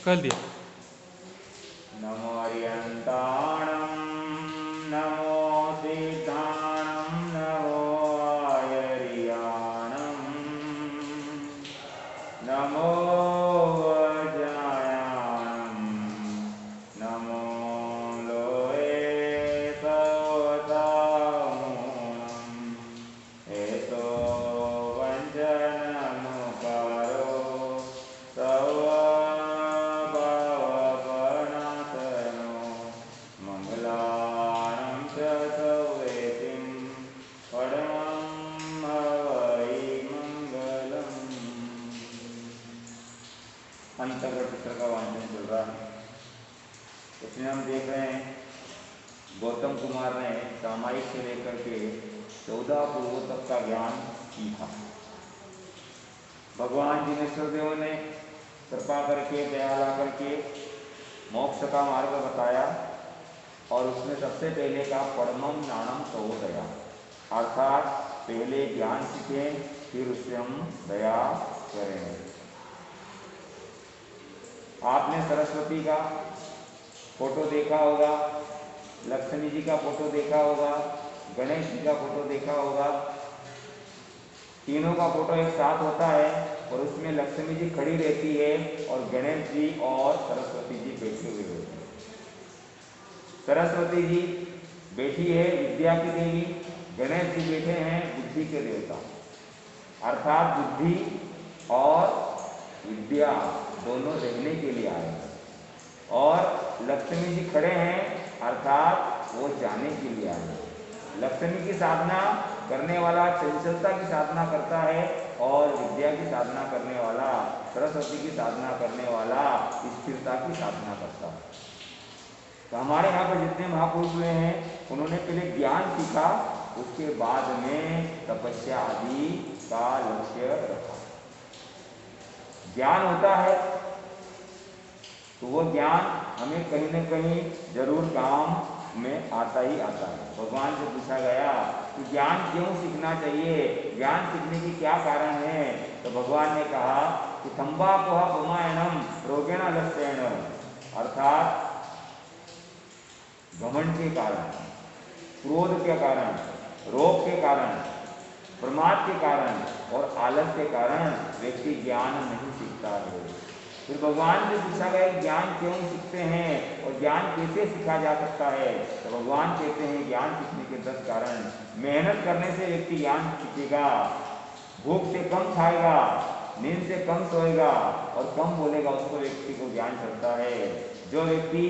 कर दिया। नमो अर्यन्ताणं नमो सिद्धाणं नमो आयर्याणं नमो वज्रायाणं नमो लोये सवतामूलं हेतो वञ्चनमुकारो सवभावपनाशनो मंगलानं च सवेतिं परमं हवै मंगलम्। अंतर्गत चित्र का वाचन चल रहा है। इसमें हम देख रहे हैं गौतम कुमार ने सामायिक से लेकर के 14 पूर्वों तक का ज्ञान सीखा। भगवान जिनेश्वर देव ने कृपा करके दया ला करके मोक्ष का मार्ग बताया और उसमें सबसे पहले का परमम नाणम सहोदया, अर्थात पहले ज्ञान सीखें फिर उससे हम दया करें। आपने सरस्वती का फोटो देखा होगा, लक्ष्मी जी का फोटो देखा होगा, गणेश जी का फोटो देखा होगा। तीनों का फोटो एक साथ होता है और उसमें लक्ष्मी जी खड़ी रहती है और गणेश जी और सरस्वती जी बैठे हुए होते हैं। सरस्वती जी बैठी है विद्या की देवी, गणेश जी बैठे हैं बुद्धि के देवता, अर्थात बुद्धि और विद्या दोनों रहने के लिए आए हैं। और लक्ष्मी जी खड़े हैं अर्थात वो जाने के लिए आए हैं। लक्ष्मी की साधना करने वाला चंचलता की साधना करता है और विद्या की साधना करने वाला, सरस्वती की साधना करने वाला स्थिरता की साधना करता है। तो हमारे यहाँ पर जितने महापुरुष हुए हैं उन्होंने पहले ज्ञान सीखा, उसके बाद में तपस्या आदि का लक्ष्य रखा। ज्ञान होता है तो वो ज्ञान हमें कहीं न कहीं जरूर काम में आता ही आता है। भगवान से पूछा गया कि ज्ञान क्यों सीखना चाहिए, ज्ञान सीखने की क्या कारण है, तो भगवान ने कहा कि तंबाकुह पुमायनम रोगेण लक्षण, अर्थात घमंड के कारण, क्रोध के कारण, रोग के कारण, प्रमाद के कारण और आलस के कारण व्यक्ति ज्ञान नहीं सीखता है। फिर भगवान से पूछा गया ज्ञान क्यों सीखते हैं और ज्ञान कैसे सीखा जा सकता है, तो भगवान कहते हैं ज्ञान सीखने के 10 कारण। मेहनत करने से व्यक्ति ज्ञान सीखेगा, भूख से कम खाएगा, नींद से कम सोएगा और कम बोलेगा, उसको व्यक्ति को ज्ञान चढ़ता है। जो व्यक्ति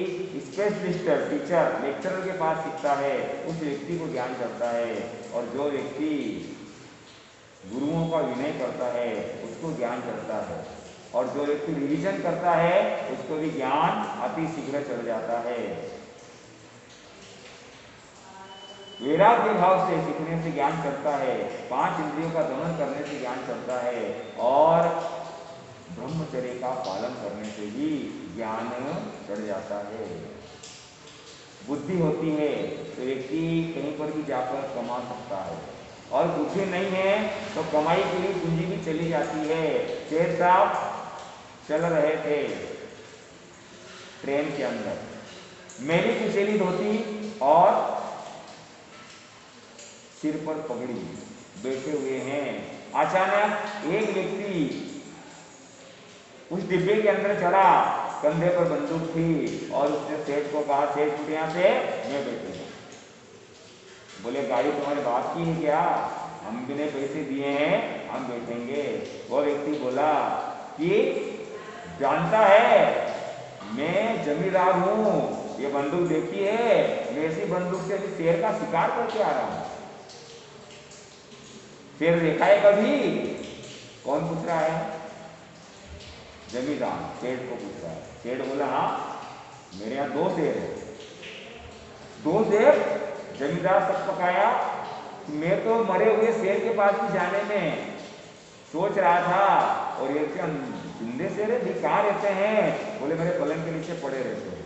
स्पेशलिस्ट टीचर लेक्चरर के पास सीखता है उस व्यक्ति को ज्ञान चढ़ता है और जो व्यक्ति गुरुओं का विनय करता है उसको ज्ञान चढ़ता है और जो व्यक्ति रिवीजन करता है उसको भी ज्ञान अति शीघ्र चढ़ जाता है। वैराग्य भाव से सीखने से ज्ञान चढ़ता है, 5 इंद्रियों का दमन करने से ज्ञान चढ़ता है और ब्रह्मचर्य का पालन करने से भी ज्ञान चढ़ जाता है। बुद्धि होती है तो व्यक्ति कहीं पर भी जाकर कमा सकता है और बुद्धि नहीं है तो कमाई के लिए पूंजी भी चली जाती है। शेर साहब चल रहे थे ट्रेन के अंदर, मेरी कुचेली धोती और सिर पर पगड़ी, बैठे हुए हैं। अचानक एक व्यक्ति उस डिब्बे के अंदर चढ़ा, कंधे पर बंदूक थी और उसने सेठ को कहा सेठ यहाँ से मैं बैठूंगा। बोले गाड़ी तुम्हारे बाप की है क्या, हम बिना पैसे दिए हैं हम बैठेंगे। वो व्यक्ति बोला कि जानता है मैं जमींदार हूं, ये बंदूक देखी है, मैं इसी बंदूक से अभी शेर का शिकार करके आ रहा हूं। शेर देखा है कभी? कौन पूछ रहा है? जमींदार शेर को पूछ रहा है। शेर बोला हाँ मेरे यहाँ 2 शेर है। 2 शेर? जमींदार सब पकाया। मैं तो मरे हुए शेर के पास भी जाने में सोच रहा था और ये क्या जिंदे शेर है, कहाँ रहते हैं? बोले मेरे पलंग के नीचे पड़े रहते हैं।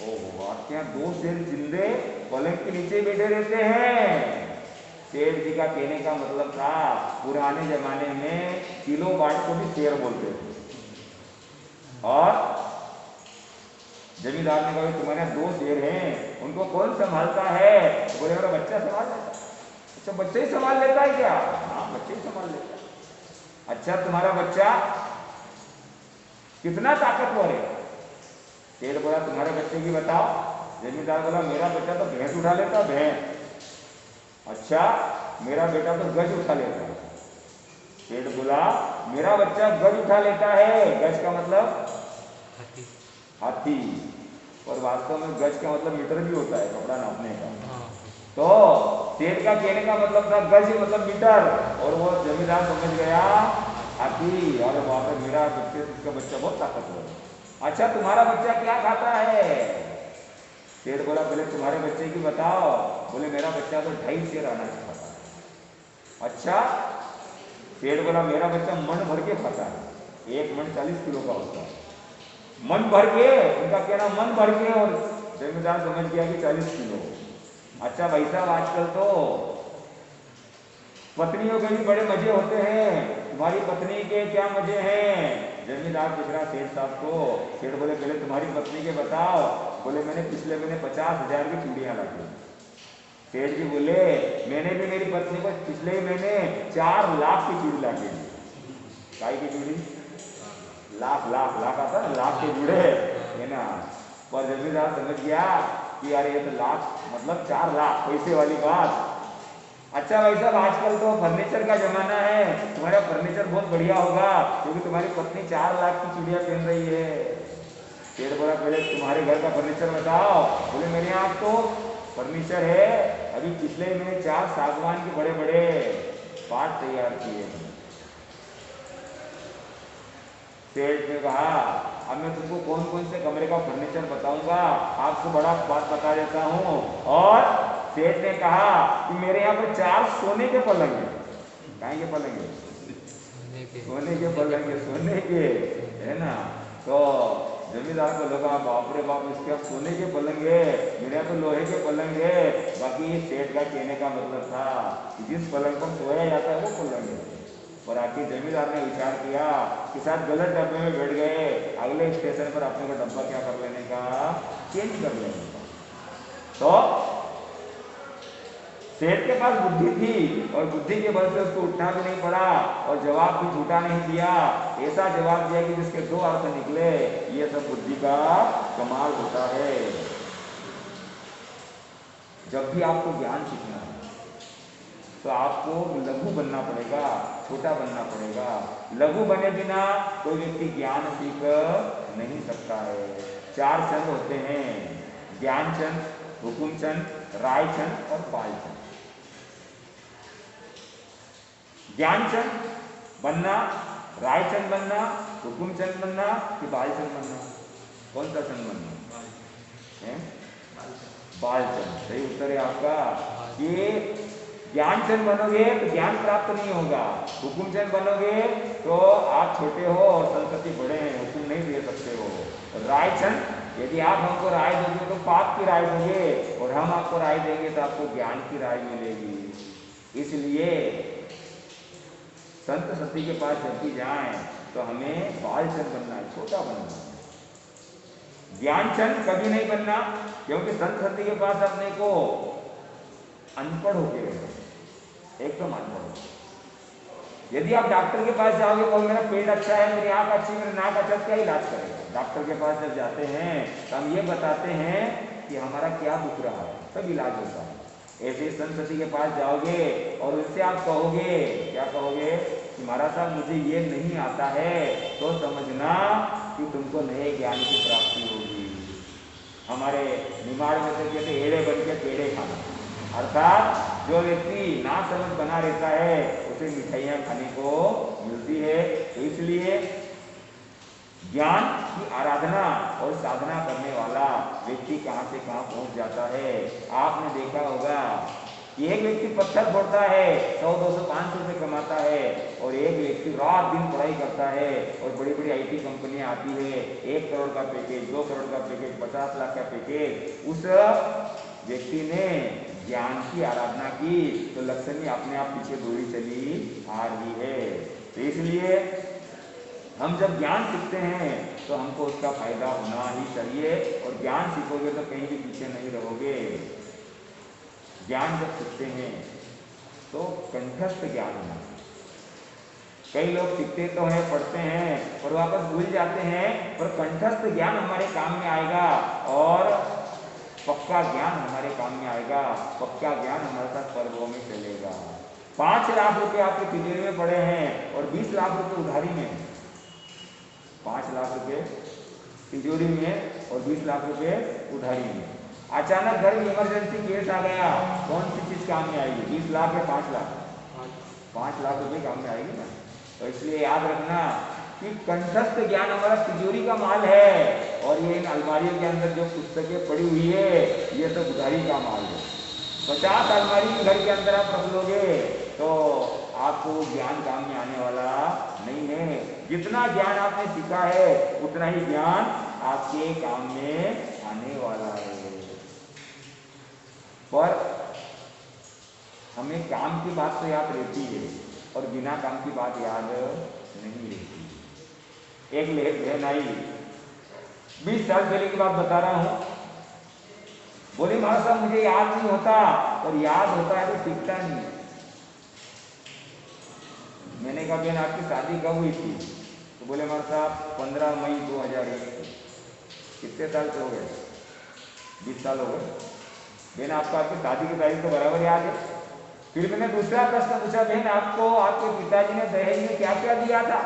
ओह आपके यहाँ 2 शेर जिंदे पलंग के नीचे बैठे रहते हैं। शेर जी का कहने का मतलब था पुराने जमाने में किलो बाट को भी शेर बोलते थे। जमींदार ने कहा तुम्हारे यहाँ 2 शेर हैं, उनको कौन संभालता है? तो बोले मेरा बच्चा संभाल लेता है। अच्छा बच्चे ही संभाल लेता है क्या? हाँ बच्चे ही संभाल लेता है। अच्छा तुम्हारा बच्चा कितना ताकतवर है? शेर बोला तुम्हारे बच्चे की बताओ। जमींदार बोला मेरा बच्चा तो भैंस उठा लेता, भैंस। अच्छा मेरा बेटा तो गज उठा लेता है। शेर बोला मेरा बच्चा गज उठा लेता है, गज का मतलब हाथी, और वास्तव में गज का मतलब मीटर भी होता है, कपड़ा नापने का। तो शेर का कहने का मतलब था गज मतलब मीटर, और वो जमींदार समझ गया हाथी। और वहां पर मेरा बच्चा बहुत ताकतवर है। अच्छा तुम्हारा बच्चा क्या खाता है? शेर बोला पहले तुम्हारे बच्चे की बताओ। बोले मेरा बच्चा तो 2.5 शेर अनाज खाता है। अच्छा शेर बोला मेरा बच्चा मन भर के खाता है, 1 मन 40 किलो का होता है, मन भर के, उनका कहना मन भर के, और जमींदार समझ गया कि 40 किलो। अच्छा भाई साहब आजकल तो पत्नियों के भी बड़े मजे होते हैं, तुम्हारी पत्नी के क्या मजे हैं? जमींदार पूछ रहा सेठ साहब को। सेठ बोले पहले तुम्हारी पत्नी के बताओ। बोले मैंने पिछले महीने 50,000 की चूड़ियां लाई। सेठ जी बोले मैंने भी मेरी पत्नी को पिछले महीने 4 लाख की चूड़ी ला दी। काय की चूड़ी? लाख आता ना, लाख के जुड़े है ना। पर जमींदार समझ गया कि यार ये तो लाख मतलब 4 लाख, पैसे वाली बात। अच्छा भाई साहब आजकल तो फर्नीचर का जमाना है, तुम्हारा फर्नीचर बहुत बढ़िया होगा क्योंकि तुम्हारी पत्नी 4 लाख की चूड़ियां पहन रही है। शेर बोला पहले तुम्हारे घर का फर्नीचर बताओ। बोले मेरे यहाँ तो फर्नीचर है, अभी पिछले महीने 4 सागवान के बड़े बड़े पार्ट तैयार किए। सेठ ने कहा अब मैं तुमको कौन कौन से कमरे का फर्नीचर बताऊंगा, आपको बड़ा बात बता देता हूँ। और सेठ ने कहा कि मेरे यहाँ पर 4 सोने के पलंग है। कहाँ के पलंग है? सोने के पलंग है, सोने के, है ना। तो जमींदार को लगा बाप रे बाप इसके यहाँ सोने के पलंग है, मेरे यहाँ तो लोहे के पलंग है। बाकी सेठ का कहने का मतलब था कि जिस पलंग पर सोया जाता है वो पलंग है। और आखिर जमींदार ने विचार किया कि शायद गलत डब्बे में बैठ गए, अगले स्टेशन पर अपने को डब्बा क्या कर लेने का, चेंज कर लेने का। तो सेठ के पास बुद्धि थी और बुद्धि के बल से उसको उठना भी नहीं पड़ा और जवाब भी झूठा नहीं दिया। ऐसा जवाब दिया कि जिसके 2 अर्थ निकले। ये सब बुद्धि का कमाल होता है। जब भी आपको ज्ञान सीखना है तो आपको लघु बनना पड़ेगा, छोटा बनना पड़ेगा। लघु बने बिना कोई व्यक्ति ज्ञान सीख नहीं सकता है। 4 चंद होते हैं, ज्ञान चंद, हुकुम चंद, राय चंद और बाल चंद। ज्ञान चंद बनना, राय चंद बनना, हुकुम चंद बनना कि बाल चंद बनना? कौन सा चंद बनना है? बाल चंद। सही उत्तर है आपका। ये ज्ञान चंद बनोगे तो ज्ञान प्राप्त नहीं होगा, हुकुम चंद बनोगे तो आप छोटे हो और संस्कृति बड़े हैं, हुकुम नहीं दे सकते हो। राय चंद, यदि आप हमको राय दोगे तो पाप की राय दोगे और हम आपको राय देंगे तो आपको ज्ञान की राय मिलेगी। इसलिए संत सती के पास जब भी जाएं तो हमें बाल चंद बनना है, छोटा बनना है। ज्ञान चंद कभी नहीं बनना, क्योंकि संत सती के पास अपने को अनपढ़ होके रहना, एकदम अनपढ़। यदि आप डॉक्टर के पास जाओगे तो मेरा पेट अच्छा है, मेरी आंख अच्छी, मेरी नाक अच्छा, क्या इलाज करेगा? डॉक्टर के पास जब जाते हैं तो हम ये बताते हैं कि हमारा क्या दुख रहा है, तब इलाज होता है। ऐसे ही संत सती के पास जाओगे और उससे आप कहोगे, क्या कहोगे कि महाराज साहब मुझे ये नहीं आता है, तो समझना कि तुमको नए ज्ञान की प्राप्ति होगी। हमारे निमाड़ में से कहते एड़े बन के पेड़े खाना, अर्थात जो व्यक्ति ना समझ बना रहता है उसे मिठाइयाँ खाने को मिलती है। तो इसलिए ज्ञान की आराधना और साधना करने वाला व्यक्ति कहाँ से कहाँ पहुँच जाता है। आपने देखा होगा कि एक व्यक्ति पत्थर फोड़ता है, 100, 200, 500 रुपये कमाता है और एक व्यक्ति रात दिन पढ़ाई करता है और बड़ी बड़ी IT कंपनियां आती है, 1 करोड़ का पैकेज, 2 करोड़ का पैकेज, 50 लाख का पैकेज। उस व्यक्ति ने ज्ञान की आराधना की तो लक्ष्मी अपने आप पीछे दूरी चली आ रही है। तो इसलिए हम जब ज्ञान सीखते हैं तो हमको उसका फायदा होना ही चाहिए, और ज्ञान सीखोगे तो कहीं भी पीछे नहीं रहोगे। ज्ञान जब सीखते हैं तो कंठस्थ ज्ञान होना। कई लोग सीखते तो हैं, पढ़ते हैं और वापस भूल जाते हैं, पर कंठस्थ ज्ञान हमारे काम में आएगा और पक्का ज्ञान हमारे काम में आएगा। पक्का ज्ञान हमारे साथ पर्वों में चलेगा। 5 लाख रुपए आपके तिजोरी में पड़े हैं और 20 लाख रुपए उधारी में। 5 लाख रुपए तिजोरी में और 20 लाख रुपए उधारी में। अचानक घर में इमरजेंसी केस आ गया, कौन सी चीज काम में आएगी? 20 लाख या 5 लाख? 5 लाख रुपए काम में आएगी ना। तो इसलिए याद रखना कि कंठस्थ ज्ञान हमारा तिजोरी का माल है, और ये इन अलमारियों के अंदर जो पुस्तकें पड़ी हुई है ये सब उधारी का माल है। 50 अलमारी घर के अंदर आप रख लोगे तो आपको ज्ञान काम में आने वाला नहीं है। जितना ज्ञान आपने सीखा है उतना ही ज्ञान आपके काम में आने वाला है। पर हमें काम की बात तो याद रहती है और बिना काम की बात याद नहीं रहती। एक बहन आई, 20 साल पहले की बात बता रहा हूं, बोली महाराज साहब मुझे याद नहीं होता, और याद होता है तो सीखता नहीं। मैंने कहा बहन आपकी शादी कब हुई थी? तो बोले महाराज साहब 15 मई 2001। कितने साल से हो गए? 20 साल हो गए। बहन आपको आपकी शादी की तारीख तो बराबर याद है। फिर मैंने दूसरा प्रश्न पूछा, बहन आपको आपके पिताजी ने दहेज में क्या क्या दिया था?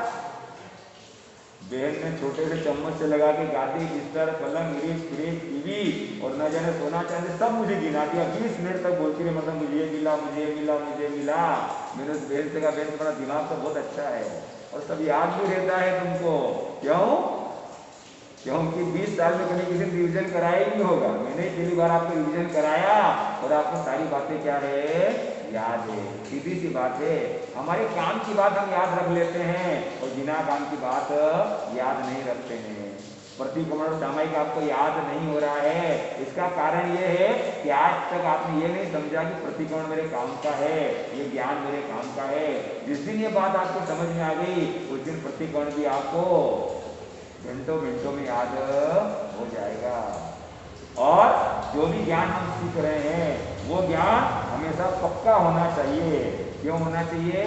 बहन ने छोटे से चम्मच से लगा के गादी, बिस्तर, पलंग, फ्रिज, टीवी और न जाने सोना चांदी सब मुझे गिना दिया। 20 मिनट तक बोलती रही, मतलब मुझे मिला, मुझे मिला, मुझे मिला। मैंने उस बहन से कहा, बहन तुम्हारा दिमाग तो बहुत अच्छा है और सब याद भी रहता है तुमको। क्यों? क्योंकि 20 साल में कभी किसी ने रिविजन कराया ही नहीं होगा। मैंने पहली बार आपको रिविजन कराया और आपको सारी बातें क्या है याद है। सीधी सी बात है, हमारे काम की बात हम याद रख लेते हैं और बिना काम की बात याद नहीं रखते हैं। प्रतिक्रमण सामयिक आपको याद नहीं हो रहा है, इसका कारण ये है कि आज तक आपने ये नहीं समझा कि प्रतिक्रमण मेरे काम का है, ये ज्ञान मेरे काम का है। जिस दिन ये बात आपको समझ में आ गई उस दिन प्रतिक्रमण भी आपको घंटों घंटों में याद हो जाएगा। और जो भी ज्ञान हम सीख रहे हैं वो ज्ञान हमेशा पक्का होना चाहिए। क्यों होना चाहिए?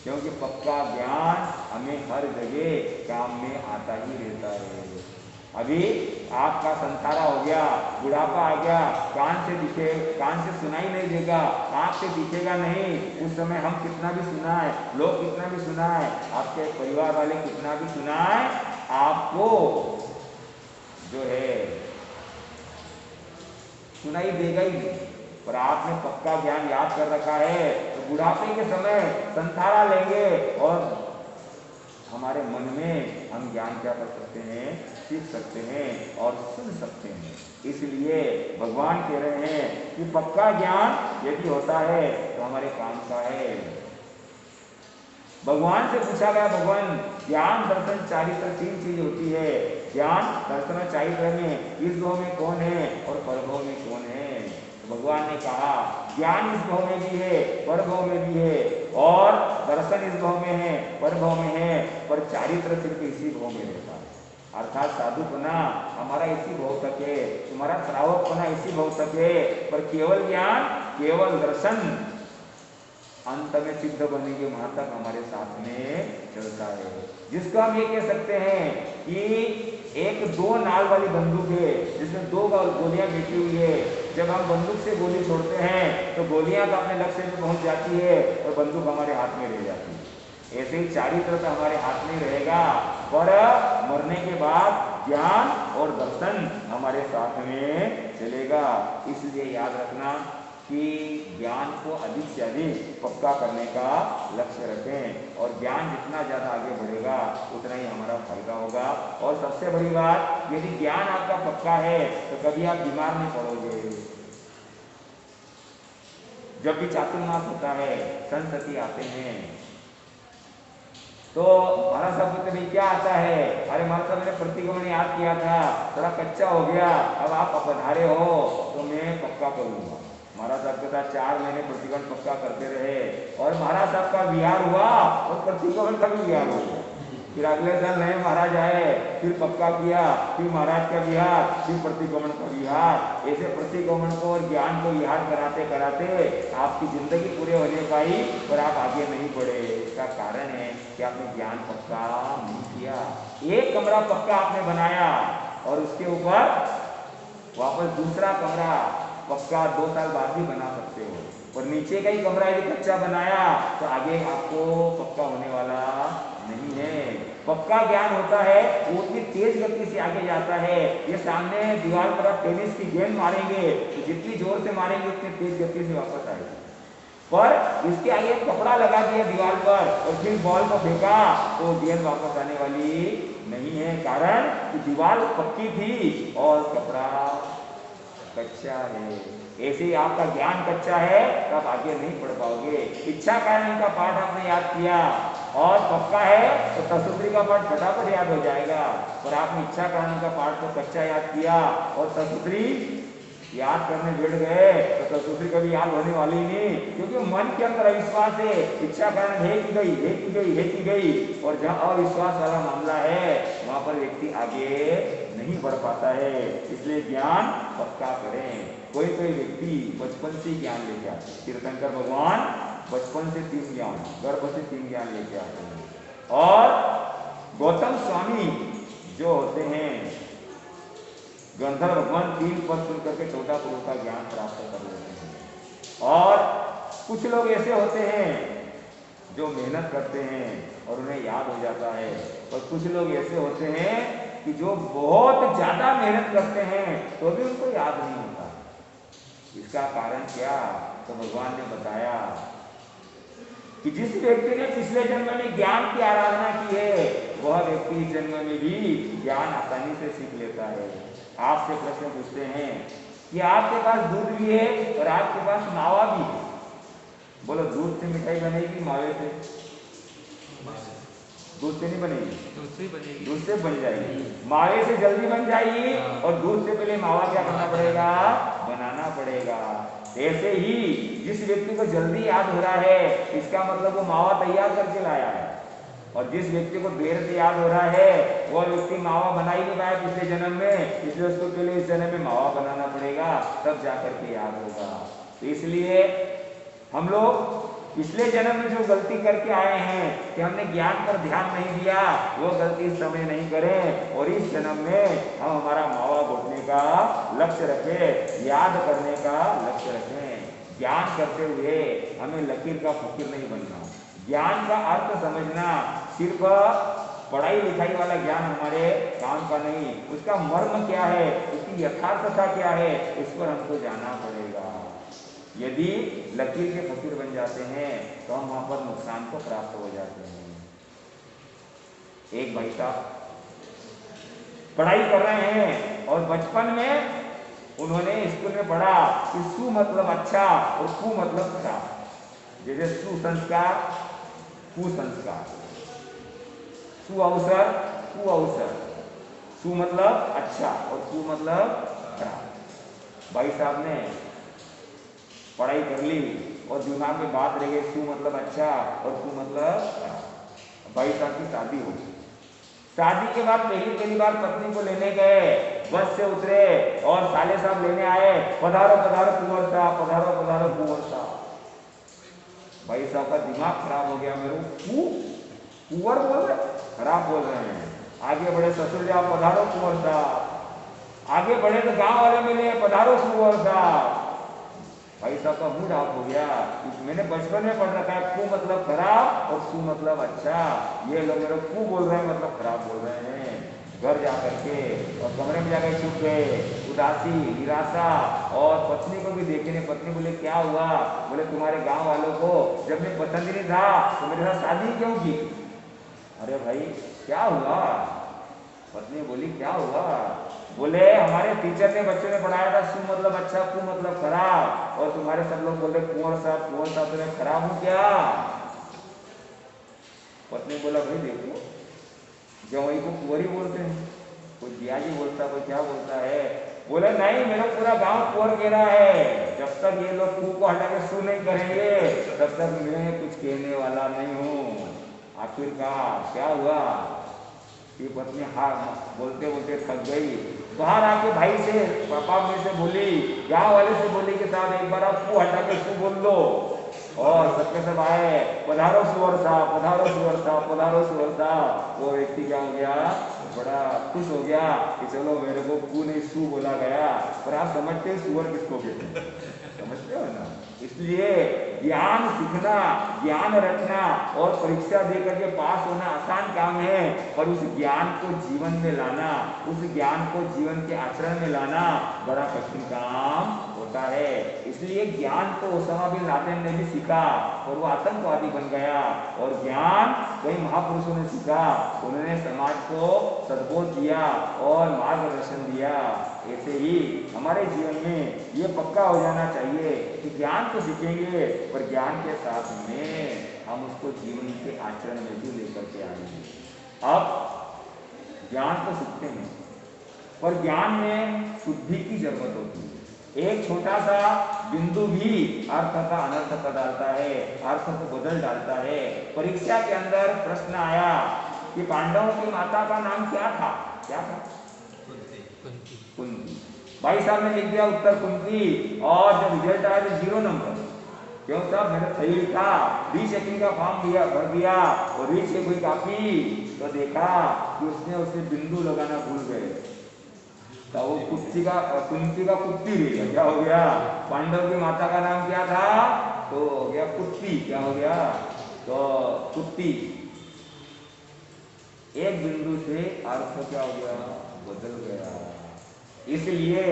क्योंकि पक्का ज्ञान हमें हर जगह काम में आता ही रहता है। अभी आपका संसारा हो गया, बुढ़ापा आ गया, कान से सुनाई नहीं देगा, आंख से दिखेगा नहीं। उस समय हम कितना भी सुनाए, लोग कितना भी सुनाए, आपके परिवार वाले कितना भी सुनाए, आपको जो है सुनाई देगा ही नहीं। पर आपने पक्का ज्ञान याद कर रखा है तो बुढ़ापे के समय संसारा लेंगे और हमारे मन में हम ज्ञान क्या कर सकते हैं, सीख सकते हैं और सुन सकते हैं। इसलिए भगवान कह रहे हैं कि पक्का ज्ञान यदि होता है तो हमारे काम का है। भगवान से पूछा गया, भगवान ज्ञान दर्शन चारित्र 3 चीज होती है। ज्ञान दर्शन और चारित्र में इस भाव में कौन है और परभव में कौन है? तो भगवान ने कहा ज्ञान इस भाव में भी है, परभव में भी है, और दर्शन इस भाव में है, परभव में है, पर चारित्र सिर्फ इसी भाव में रहता है। अर्थात साधुपना हमारा इसी भाव तक है, तुम्हारा श्रावकपना इसी भाव तक है, पर केवल ज्ञान, केवल दर्शन अंत में सिद्ध बनने के वहां तक हमारे साथ में चलता है। जिसको हम ये कह सकते हैं कि एक 2 नाल वाली बंदूक है जिसमें 2 गोलियां बैठी हुई है। जब हम बंदूक से गोली छोड़ते हैं तो गोलियां तो अपने लक्ष्य में पहुंच जाती है और बंदूक हमारे हाथ में रह जाती है। ऐसे ही चारित्र तो हमारे हाथ में रहेगा, पर मरने के बाद ज्ञान और दर्शन हमारे साथ में चलेगा। इसलिए याद रखना कि ज्ञान को अधिक से अधिक पक्का करने का लक्ष्य रखें, और ज्ञान जितना ज़्यादा आगे बढ़ेगा उतना ही हमारा फायदा होगा। और सबसे बड़ी बात, यदि ज्ञान आपका पक्का है तो कभी आप बीमार नहीं पड़ोगे। जब भी चातुर्मास होता है, संतति आते हैं, तो महाराज साहब बोलते भाई क्या आता है? अरे महाराज साहब मैंने प्रतिक्रमण याद किया था, थोड़ा कच्चा हो गया, अब आप पधारे हो तो मैं पक्का करूंगा। महाराज साहब के साथ 4 महीने प्रतिक्रमण पक्का करते रहे और महाराज साहब का विहार हुआ और प्रतिक्रमण का भी विहार हो गया। फिर अगले दिन नए महाराज आए, फिर पक्का किया, फिर महाराज का विहार, फिर प्रतिक्रमण का विहार। ऐसे प्रतिक्रमण को और ज्ञान को विहार कराते कराते आपकी जिंदगी पूरे होने पाई और आप आगे नहीं बढ़े। इसका कारण है कि आपने ज्ञान पक्का नहीं किया। एक कमरा पक्का आपने बनाया और उसके ऊपर वापस दूसरा कमरा पक्का 2 साल बाद भी बना सकते हो, और नीचे का ही कमरा यदि कच्चा बनाया तो आगे आपको पक्का होने वाला नहीं है। पक्का ज्ञान होता है वो उतनी तेज गति से आगे जाता है। ये सामने दीवार पर आप टेनिस की गेंद मारेंगे तो जितनी जोर से मारेंगे उतनी तेज गति से वापस आएगी, पर इसके आगे कपड़ा लगा दिया दीवार पर और फिर बॉल को फेंका तो गेंद वापस आने वाली नहीं है। कारण कि दीवार पक्की थी और कपड़ा कच्चा है। ऐसे ही आपका ज्ञान कच्चा है तो आप आगे नहीं बढ़ पाओगे। इच्छा कारण का पाठ आपने याद किया और पक्का है तो तसुत्री का पाठ फटाफट याद हो जाएगा, पर आपने इच्छा कारण का पाठ तो कच्चा याद किया और तसुत्री याद करने बैठ गए तो तसुत्री कभी याद होने वाली नहीं, क्योंकि मन के अंदर अविश्वास है। इच्छा कारण है कि गई, है कि गई, है कि गई, और जहाँ अविश्वास वाला मामला है वहां पर व्यक्ति आगे नहीं बढ़ पाता है। इसलिए ज्ञान पक्का करें। कोई व्यक्ति बचपन से ज्ञान लेके आते हैं, तीर्थंकर भगवान बचपन से 3 ज्ञान, गर्भ से 3 ज्ञान लेके आते हैं। और गौतम स्वामी जो होते हैं गंधर्व भगवान 3 पद सुन करके 14 पुरुष का ज्ञान प्राप्त कर लेते हैं। और कुछ लोग ऐसे होते हैं जो मेहनत करते हैं और उन्हें याद हो जाता है, और कुछ लोग ऐसे होते हैं कि जो बहुत ज्यादा मेहनत करते हैं तो भी उनको याद नहीं होता। इसका कारण क्या? तो भगवान ने बताया कि जिस व्यक्ति ने पिछले जन्म में ज्ञान की आराधना की है वह व्यक्ति इस जन्म में भी ज्ञान आसानी से सीख लेता है। आपसे प्रश्न पूछते हैं कि आपके पास दूध भी है और आपके पास मावा भी है, बोलो दूध से मिठाई बनेगी मावे से? दूध से नहीं बनेगी, दूध से बन जाएगी। मावे से जल्दी बन जाएगी और दूध से पहले मावा क्या करना पड़ेगा? बनाना पड़ेगा। ऐसे ही जिस व्यक्ति को जल्दी याद हो रहा है इसका मतलब वो मावा तैयार करके लाया है, और जिस व्यक्ति को देर से याद हो रहा है वह व्यक्ति मावा बना ही नहीं पाया पिछले जन्म में, इसलिए उसको पहले इस जन्म में मावा बनाना पड़ेगा, तब जाकर के याद होगा। तो इसलिए हम लोग पिछले जन्म में जो गलती करके आए हैं कि हमने ज्ञान पर ध्यान नहीं दिया, वो गलती इस समय नहीं करें, और इस जन्म में हम हमारा मावा घोटने का लक्ष्य रखें, याद करने का लक्ष्य रखें। ज्ञान करते हुए हमें लकीर का फकीर नहीं बनना। ज्ञान का अर्थ समझना सिर्फ पढ़ाई लिखाई वाला ज्ञान हमारे काम का नहीं, उसका मर्म क्या है, उसकी यथार्थता क्या है, इस पर हमको जानना पड़ेगा। यदि लकीर के फकीर बन जाते हैं तो हम वहां पर नुकसान को प्राप्त हो जाते हैं। एक भाई साहब पढ़ाई कर रहे हैं और बचपन में उन्होंने स्कूल में पढ़ा कि सु मतलब अच्छा और कु मतलब खराब। जैसे सुसंस्कार, कुसंस्कार, सुअवसर, कुअवसर। सु मतलब अच्छा और कु मतलब खराब। भाई साहब ने पढ़ाई कर ली और दिमाग में बात रह गई सु मतलब अच्छा और कु मतलब खराब। भाई साहब की शादी हो गई। शादी के बाद पहली बार पत्नी को लेने गए, बस से उतरे और साले साहब लेने आए, पधारो पधारो कुंवर साहब, पधारो पधारो कुंवर साहब। भाई साहब का दिमाग खराब हो गया। मेरे कुंवर बोल रहे, खराब बोल रहे हैं। आगे बढ़े, ससुर जाओ, पधारो कुंवर साहब। आगे बढ़े तो गांव वाले मिले, पधारो कुंवर साहब। भाई साहब का मूड ऑफ हो गया। मैंने बचपन में पढ़ रखा है कु मतलब खराब और सु मतलब अच्छा, ये लोग मेरे कु बोल रहे हैं मतलब खराब बोल रहे हैं। घर जाकर के और कमरे में जाकर छुप गए, उदासी, निराशा। और पत्नी को भी देखने, पत्नी बोले क्या हुआ? बोले तुम्हारे गांव वालों को जब मैं पसंद नहीं था तो मेरे साथ शादी क्यों की? अरे भाई क्या हुआ? पत्नी बोली क्या हुआ? बोले हमारे टीचर ने बच्चों ने पढ़ाया था सु मतलब अच्छा, कु मतलब खराब, और तुम्हारे सब लोग बोल रहे कुंवर साहब, तो मैं खराब हूं क्या? पत्नी बोला भाई देखो, जवाई को कुंवर ही बोलते हैं, कोई जियाजी बोलता, कोई क्या बोलता है। बोले नहीं, मेरा पूरा गांव कुंवर कह रहा है। जब तक ये लोग कु को हटा के सु नहीं करेंगे तब तक मैं कुछ कहने वाला नहीं हूँ। आखिरकार क्या हुआ? ये पत्नी हाँ बोलते बोलते थक गई, बाहर आके भाई से पापा में से बोली, गाँव वाले से बोली कि साहब एक बार आप तू हटा के तू बोल लो। और सबके सब आए, पधारो सुअर साहब, पधारो सुअर साहब, पधारो सुअर साहब। वो व्यक्ति क्या हो गया, बड़ा खुश हो गया कि चलो मेरे को कू नहीं सू बोला गया। पर आप समझते हैं सुअर किसको कहते हैं, समझते हो ना। इसलिए ज्ञान सीखना, ज्ञान रखना और परीक्षा देकर के पास होना आसान काम है, पर उस ज्ञान को जीवन में लाना, उस ज्ञान को जीवन के आचरण में लाना बड़ा कठिन काम होता है। इसलिए ज्ञान तो ओसामा बिन लादेन ने भी सीखा और वो आतंकवादी बन गया, और ज्ञान कई महापुरुषों ने सीखा, उन्होंने समाज को सद्बोध दिया और मार्गदर्शन दिया। ऐसे ही हमारे जीवन में ये पक्का हो जाना चाहिए कि ज्ञान तो सीखेंगे, पर ज्ञान के साथ में हम उसको जीवन के आचरण में भी लेकर के आएंगे। अब ज्ञान तो सीखते हैं, पर ज्ञान में शुद्धि की जरूरत होती है। एक छोटा सा बिंदु भी अर्थ का अनर्थ कर डालता है, अर्थ को बदल डालता है। परीक्षा के अंदर प्रश्न आया कि पांडवों की माता का नाम क्या था, क्या था? कुंती। भाई साहब ने लिख दिया उत्तर कुंती, और जब रिजल्ट आया तो 0 नंबर। क्यों साहब, मैंने सही लिखा, रीचेकिंग का फॉर्म दिया, भर दिया और रीचेक हुई काफी, तो देखा कि उसने उसे बिंदु लगाना भूल गए, तो वो कुंती का कुत्ती रह गया। क्या हो गया, पांडव की माता का नाम क्या था, तो हो गया कुत्ती। क्या हो गया, तो कुत्ती। एक बिंदु से अर्थ क्या हो गया, बदल गया। इसलिए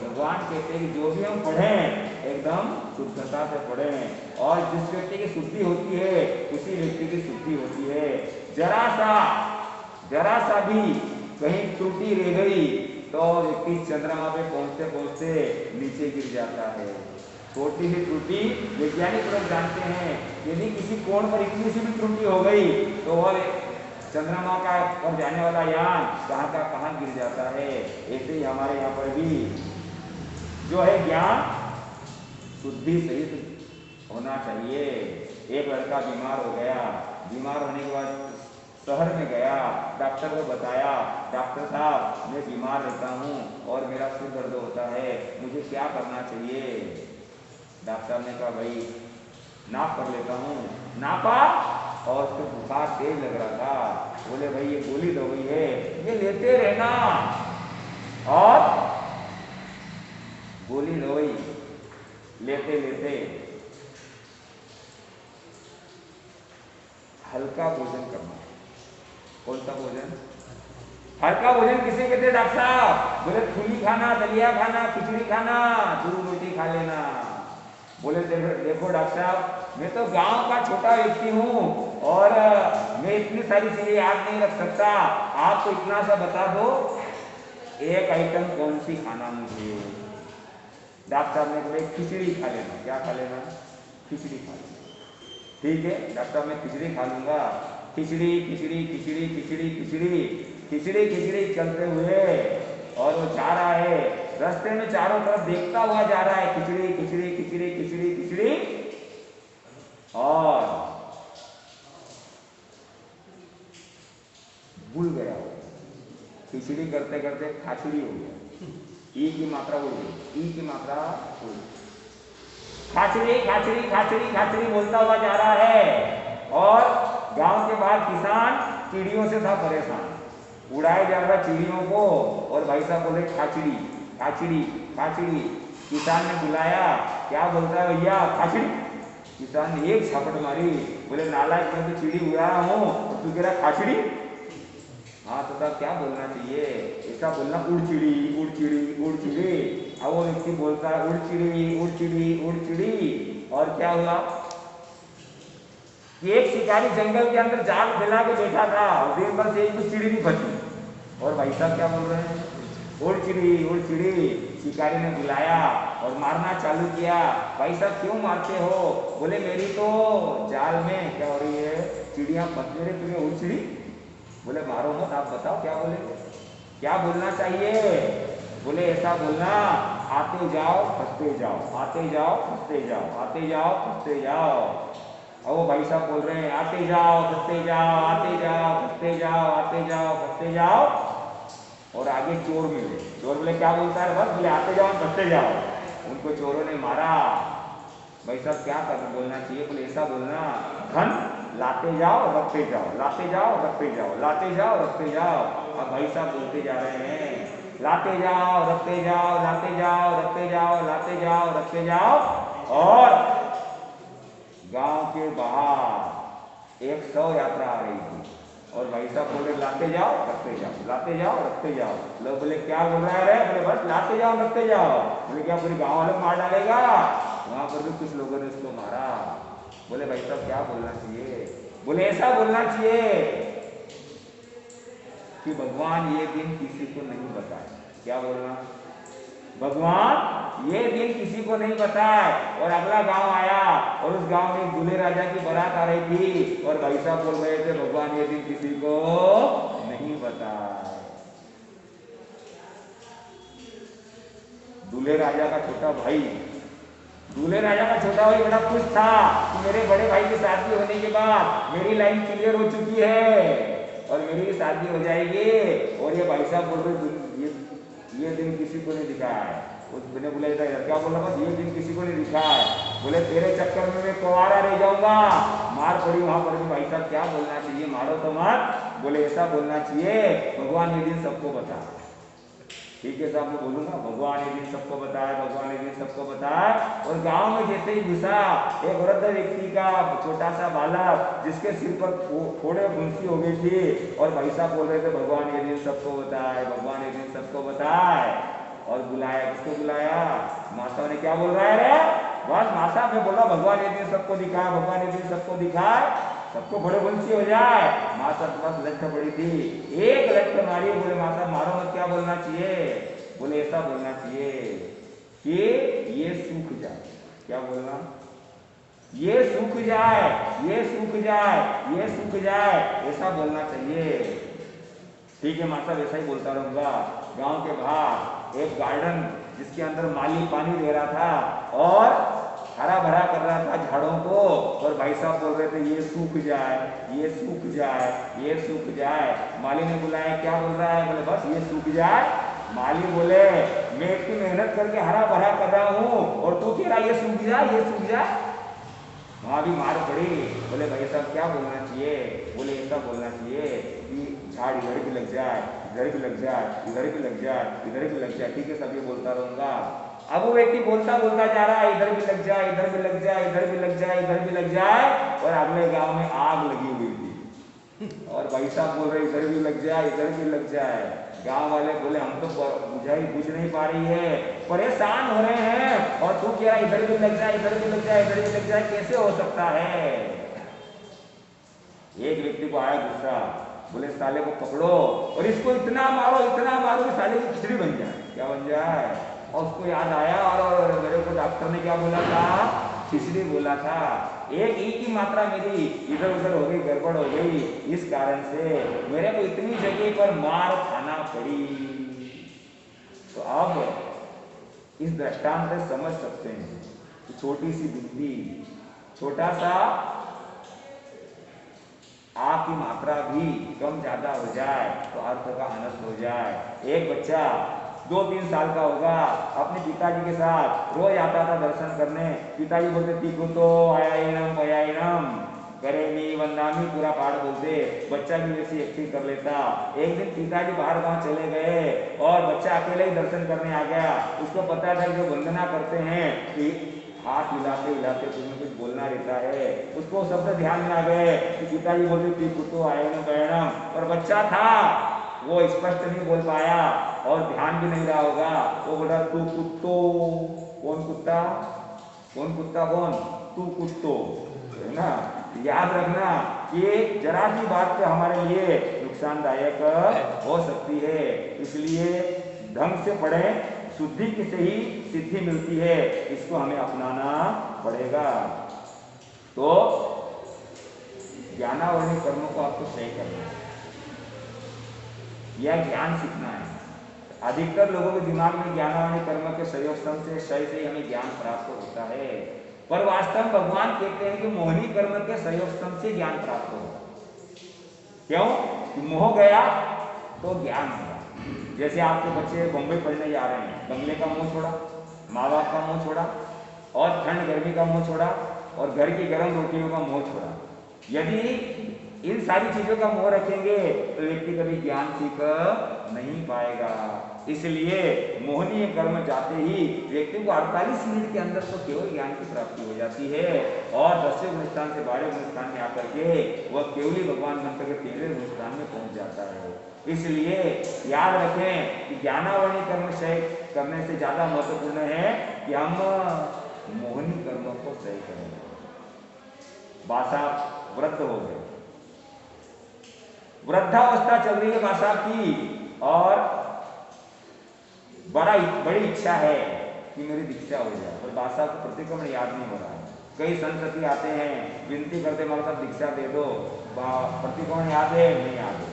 भगवान कहते हैं कि जो भी हम पढ़ें एकदम शुद्धता से पढ़ें, और जिस व्यक्ति की शुद्धि होती है उसी व्यक्ति की शुद्धि होती है। जरा सा भी कहीं त्रुटि रह गई तो व्यक्ति चंद्रमा पे पहुंचते पहुंचते नीचे गिर जाता है। छोटी सी त्रुटि, वैज्ञानिक लोग जानते हैं, यदि किसी कोण पर इतनी सी भी त्रुटि हो गई तो वह चंद्रमा का पर जाने वाला यान कहाँ का कहाँ गिर जाता है। ऐसे ही हमारे यहाँ पर भी जो है ज्ञान शुद्धि सहित होना चाहिए। एक लड़का बीमार हो गया, बीमार होने के बाद शहर में गया, डॉक्टर को बताया, डॉक्टर साहब मैं बीमार रहता हूँ और मेरा सिर दर्द होता है, मुझे क्या करना चाहिए। डॉक्टर ने कहा भाई नाप कर लेता हूँ। नापा और उसको बुखार तेज लग रहा था, बोले भाई ये गोली दो गई है, ये लेते रहना। और गोली दवाई लेते लेते हल्का भोजन करना। कौन सा भोजन, हल्का भोजन किसे कहते हैं डॉक्टर साहब, बोले फूली खाना, दलिया खाना, खिचड़ी खाना, दूध रोटी खा लेना। बोले देखो डॉक्टर साहब मैं तो गांव का छोटा व्यक्ति हूँ और मैं इतनी सारी चीजें याद नहीं रख सकता, आप तो इतना सा बता दो एक आइटम कौन सी खाना मुझे। डॉक्टर साहब ने बोले खिचड़ी खा लेना। क्या खा लेना, खिचड़ी खा लेना। ठीक है डॉक्टर मैं खिचड़ी खा लूंगा। खिचड़ी खिचड़ी खिचड़ी खिचड़ी खिचड़ी खिचड़ी खिचड़ी चलते हुए और वो जा रहा है, रास्ते में चारों तरफ देखता हुआ जा रहा है, खिचड़ी खिचड़ी खिचड़ी खिचड़ी खिचड़ी, और भूल गया। खिचड़ी करते करते खाचड़ी हो गया, ई की मात्रा उड़ गई, ई की मात्रा उड़ गई। खाचड़ी खाचड़ी खाचड़ी खाचड़ी बोलता हुआ जा रहा है, और गांव के बाहर किसान चिड़ियों से था परेशान, उड़ाए जा रहा चिड़ियों को, और भाई साहब बोले खाचड़ी खाचड़ी खाचड़ी। किसान ने बुलाया, क्या बोलता है भैया, खाचड़ी। किसान ने एक छापट मारी, बोले नालायक मैं तो चिड़ी उड़ा रहा हूँ और तू कह रहा खाचड़ी। हाँ तो साहब क्या बोलना चाहिए, ऐसा बोलना उड़ चिड़ी उड़ चिड़ी उड़ चिड़ी। अब वो व्यक्ति बोलता है उड़ चिड़ी उड़ चिड़ी उड़ चिड़ी, और क्या हुआ कि एक शिकारी जंगल के अंदर जाल फैला के बैठा था, दिन भर से एक भी चिड़ी नहीं बची। और भाई साहब क्या बोल रहे हैं, उड़ चिड़ी। शिकारी ने बुलाया और मारना चालू किया। भाई साहब क्यों मारते हो, बोले मेरी तो जाल में क्या हो रही है, चिड़िया फंस रही, तुम्हें उड़ चिड़ी। बोले मारो मत, आप बताओ क्या बोलेंगे, क्या बोलना चाहिए। बोले ऐसा बोलना, आते जाओ फंसते जाओ, आते जाओ फंसते जाओ, आते जाओ फंसते जाओ। अब वो भाई साहब बोल रहे हैं आते जाओ फंसते जाओ, आते जाओ फंसते जाओ, आते जाओ फंसते जाओ। और आगे चोर मिले, चोर बोले क्या बोलता है बस, बोले आते जाओ फंसते जाओ। उनको चोरों ने मारा। भाई साहब क्या कर बोलना चाहिए, बोले ऐसा बोलना धन लाते जाओ रखते जाओ, लाते जाओ रखते जाओ, लाते जाओ रखते जाओ। अब भाई साहब बोलते जा रहे हैं लाते जाओ रखते जाओ, लाते जाओ रखते जाओ, लाते जाओ रखते जाओ। और गांव के बाहर एक 100 यात्रा आ रही थी और भाई साहब बोले लाते जाओ रखते जाओ, लाते जाओ रखते जाओ। लोग बोले क्या बोल रहा है रे, बोले बस लाते जाओ रखते जाओ। बोले क्या पूरे गांव वालों मार डालेगा? वहां पर भी कुछ लोगों ने उसको मारा। बोले भाई साहब क्या बोलना चाहिए, बोले ऐसा बोलना चाहिए कि भगवान ये दिन किसी को नहीं बताए। क्या बोलना, भगवान ये दिन किसी को नहीं बताए। और अगला गांव आया और उस गांव में दूल्हे राजा की बारात आ रही थी और भाई साहब बोल रहे थे भगवान ये दिन किसी को नहीं बताए। दूल्हे राजा का छोटा भाई, दूल्हे राजा का छोटा भाई बड़ा खुश था कि मेरे बड़े भाई की शादी होने के बाद मेरी लाइन क्लियर हो चुकी है और मेरी शादी हो जाएगी। और ये भाई साहब बोल रहे ये दिन किसी को नहीं दिखा है। उसने बोला क्या बोला, बस ये दिन किसी को नहीं दिखा है। बोले तेरे चक्कर में मैं कुंवारा रह जाऊंगा। मार पड़ी वहां पर भी। भाई साहब क्या बोलना चाहिए, मारो तो मत, बोले ऐसा बोलना चाहिए भगवान ये दिन सबको बता। ठीक है साहब मैं बोलूंगा भगवान ये दिन सबको बताए, भगवान ये दिन सबको बताए। और गांव में जैसे ही घुसा एक वृद्ध व्यक्ति का छोटा सा बालक जिसके सिर पर थोड़े फुंसी हो गई थी और भाई साहब बोल रहे थे भगवान ये दिन सबको बताए, भगवान ये दिन सबको बताए। और बुलाया, किसको बुलाया? माता ने। क्या बोल रहा है रे? बस माता मैं बोला भगवान ये दिन सबको दिखाए, भगवान ये दिन सबको दिखाए, सबको बड़े फुंसी हो जाए। माता के पास लठ पड़ी थी, एक लठ मारी। बोले माता मारो मत, क्या बोलना चाहिए? बोले ऐसा बोलना चाहिए कि ये सूख जाए। क्या बोलना? ये सूख जाए, ये सूख जाए, ये सूख जाए, ऐसा बोलना चाहिए। ठीक है माता वैसा ही बोलता रहूंगा। गांव के बाहर एक गार्डन जिसके अंदर माली पानी दे रहा था और हरा भरा कर रहा था झाड़ों को। और भाई साहब बोल रहे थे ये सूख जाए, ये सूख जाए, ये सूख जाए। माली ने बुलाया, क्या बोल रहा है? बोले बस ये सूख जाए। माली बोले मैं इतनी मेहनत करके हरा भरा कर रहा हूँ और तू कह रहा ये सूख जाए, ये सूख जाए। वहां भी मार पड़ी। बोले भाई साहब क्या बोलना चाहिए? बोले ऐसा बोलना चाहिए कि झाड़ इधर भी लग जाए, इधर भी लग जाए, इधर भी लग जाए, इधर भी लग जाए। ठीक है सब ये बोलता रहूंगा। अब वो व्यक्ति बोलता बोलता जा रहा है, इधर भी लग जाए, इधर भी लग जाए, इधर भी लग जाए, इधर भी लग जाए। और अगले गांव में आग लगी हुई थी और भाई साहब बोल रहे इधर भी लग जाए, इधर भी लग जाए। गांव वाले बोले हम तो बुझ नहीं पा रही है, परेशान हो रहे हैं और तू क्या इधर भी लग जाए, इधर भी लग जाए, इधर भी लग जाए, कैसे हो सकता है? एक व्यक्ति को आया गुस्सा, बोले साले को पकड़ो और इसको इतना मारो कि साले की खिचड़ी बन जाए। क्या बन जाए? और उसको याद आया और मेरे को डॉक्टर ने क्या बोला था? खिचड़ी बोला था। एक ई की मात्रा मेरी इधर उधर हो गई, गड़बड़ हो गई, इस कारण से मेरे को इतनी जगह पर मार खाना पड़ी। तो अब इस दृष्टांत से समझ सकते हैं कि छोटी सी बिंदी, छोटा सा आ की मात्रा भी कम ज्यादा हो जाए तो अर्थ का अनर्थ हो जाए। एक बच्चा 2-3 साल का होगा, अपने पिताजी के साथ रोज आता था दर्शन करने। पिताजी बोलते तीकु तो आयाइनम करेमी वंदामी पूरा पाठ बोलते। बच्चा भी वैसी एक्टिंग कर लेता। एक दिन पिताजी बाहर गांव चले गए और बच्चा अकेले ही दर्शन करने आ गया। उसको पता था जो वंदना करते हैं कि हाथ हिलाते हिलाते तुम्हें कुछ बोलना रहता है। उसको शब्द ध्यान में आ गए कि पिताजी बोलते तीकु तो आयाइनम। और बच्चा था वो स्पष्ट नहीं बोल पाया और ध्यान भी नहीं रहा होगा। वो बोला तू कुत्तो। कौन कुत्ता? कौन कुत्ता? कौन? तू कुत्तो, है ना? याद रखना कि जरा सी बात पे हमारे लिए नुकसानदायक हो सकती है। इसलिए ढंग से पढ़ें, शुद्धि से ही सिद्धि मिलती है, इसको हमें अपनाना पड़ेगा। तो ज्ञानावरणी कर्मों को आपको सही करना है, यह ज्ञान सीखना है। अधिकतर लोगों के दिमाग में ज्ञानावरणी कर्म के संयोग से हमें ज्ञान प्राप्त होता है। पर वास्तव में भगवान कहते हैं कि मोहनी कर्म के सहयोग से ज्ञान प्राप्त होगा। क्यों? कि मोह गया तो ज्ञान होगा। जैसे आपके बच्चे बम्बई पढ़ने जा रहे हैं, बंगले का मोह छोड़ा, माँ बाप का मोह छोड़ा, और ठंड गर्मी का मोह छोड़ा, और घर की गर्म रोटियों का मोह छोड़ा। यदि इन सारी चीजों का मोह रखेंगे तो व्यक्ति कभी ज्ञान सीख नहीं पाएगा। इसलिए मोहनीय कर्म जाते ही व्यक्ति को 48 मिनट के अंदर तो केवल ज्ञान की प्राप्ति हो जाती है, और 10वें गुणस्थान से 12वें गुणस्थान में आकर के वह केवली भगवान बनकर के 13वें गुणस्थान में पहुंच जाता है। इसलिए याद रखें कि ज्ञानावरणी कर्म क्षय करने से ज्यादा महत्वपूर्ण है कि हम मोहनी कर्मों को क्षय करें। बासा वृद्ध हो गए, वृद्धावस्था चल रही है बासा की, और बड़ी इच्छा है कि मेरी दीक्षा हो जाए, पर बासा को प्रतिक्रमण याद नहीं हो रहा है। कई संतति आते हैं, विनती करते हमारे साथ दीक्षा दे दो, प्रतिक्रमण याद है नहीं याद है,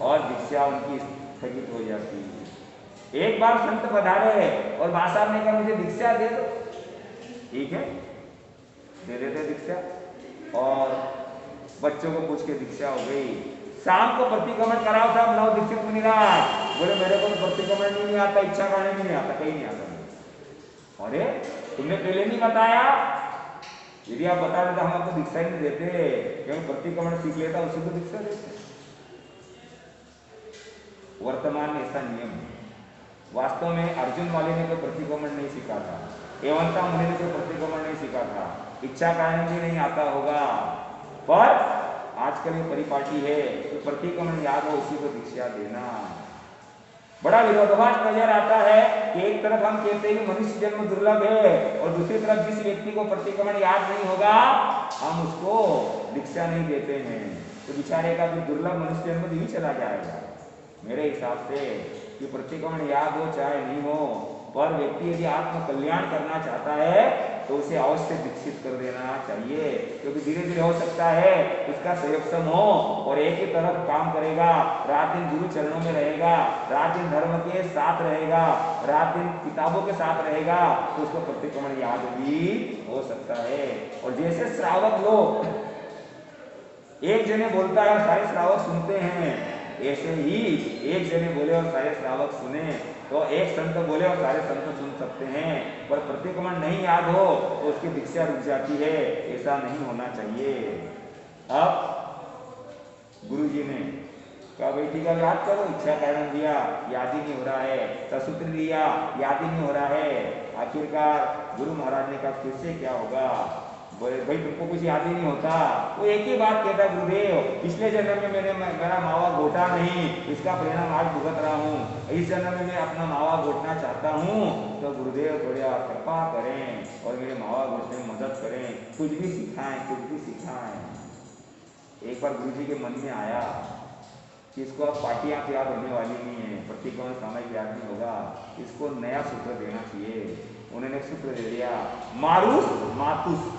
और दीक्षा उनकी स्थगित हो जाती है। एक बार संत पधारे और बासा ने कहा मुझे दीक्षा दे दो, ठीक है दे देते दीक्षा, और बच्चों को पूछ के दीक्षा हो गई। शाम को प्रतिक्रमण कराओ साहब, नव दीक्षित मुनिराज, बोले मेरे को तो प्रतिक्रमण नहीं आता, इच्छा करने भी नहीं आता, कहीं नहीं आता। अरे तुमने पहले नहीं बताया? यदि आप बता देते हम आपको दीक्षा ही नहीं देते, क्योंकि प्रतिक्रमण सीख लेता उसी को दीक्षा देते। वर्तमान में ऐसा नियम है। वास्तव में अर्जुन वाले ने कोई प्रतिक्रमण नहीं सीखा था, एवंता मुनि ने कोई प्रतिक्रमण नहीं सीखा था, इच्छा कारण भी नहीं आता होगा, पर आजकल ये परिपाटी है तो प्रतिक्रमण याद हो उसी को दीक्षा देना। बड़ा विरोधाभास नजर आता है कि एक तरफ हम कहते हैं कि मनुष्य जन्म दुर्लभ है, और दूसरी तरफ जिस व्यक्ति को प्रतिक्रमण याद नहीं होगा हम उसको दीक्षा नहीं देते हैं, तो बेचारे का भी दुर्लभ मनुष्य जन्म नहीं चला जाएगा। मेरे हिसाब से कि प्रतिक्रमण याद हो चाहे नहीं हो, पर व्यक्ति यदि आत्म कल्याण करना चाहता है तो उसे अवश्य दीक्षित कर देना चाहिए, क्योंकि धीरे धीरे हो सकता है उसका संयोग हो और एक ही तरफ काम करेगा, रात दिन गुरु चरणों में रहेगा, रात दिन धर्म के साथ रहेगा, रात दिन किताबों के साथ रहेगा, तो उसको प्रतिक्रमण याद भी हो सकता है। और जैसे श्रावक लोग एक जने बोलता है और सारे श्रावक सुनते हैं, ऐसे ही एक जने बोले और सारे श्रावक सुने तो एक संत बोले और सारे संत सुन सकते हैं, पर प्रतिक्रमण नहीं याद हो तो उसकी दीक्षा रुक जाती है, ऐसा नहीं होना चाहिए। अब गुरुजी ने कहा भाई ठीक है याद करो, इच्छा कारण दिया याद ही नहीं हो रहा है, ससूत्र दिया याद ही नहीं हो रहा है। आखिरकार गुरु महाराज ने कहा फिर से क्या होगा? बोले भाई तुमको कुछ याद ही नहीं होता। वो एक ही बात कहता गुरुदेव, पिछले जन्म में मैंने मेरा मावा घोटा नहीं, इसका परिणाम आज भुगत रहा हूँ, इस जन्म में मैं अपना मावा घोटना चाहता हूँ, तो गुरुदेव थोड़ी कृपा करें और मेरे मावा घोटने में मदद करें, कुछ भी सिखाएं, कुछ भी सिखाएं। एक बार गुरुजी के मन में आया कि इसको अब पार्टियां याद होने वाली नहीं है, प्रतिक्रमण सामयिक याद नहीं होगा, इसको नया सूत्र देना चाहिए। उन्होंने सूत्र दे दिया, मारुस मातुस,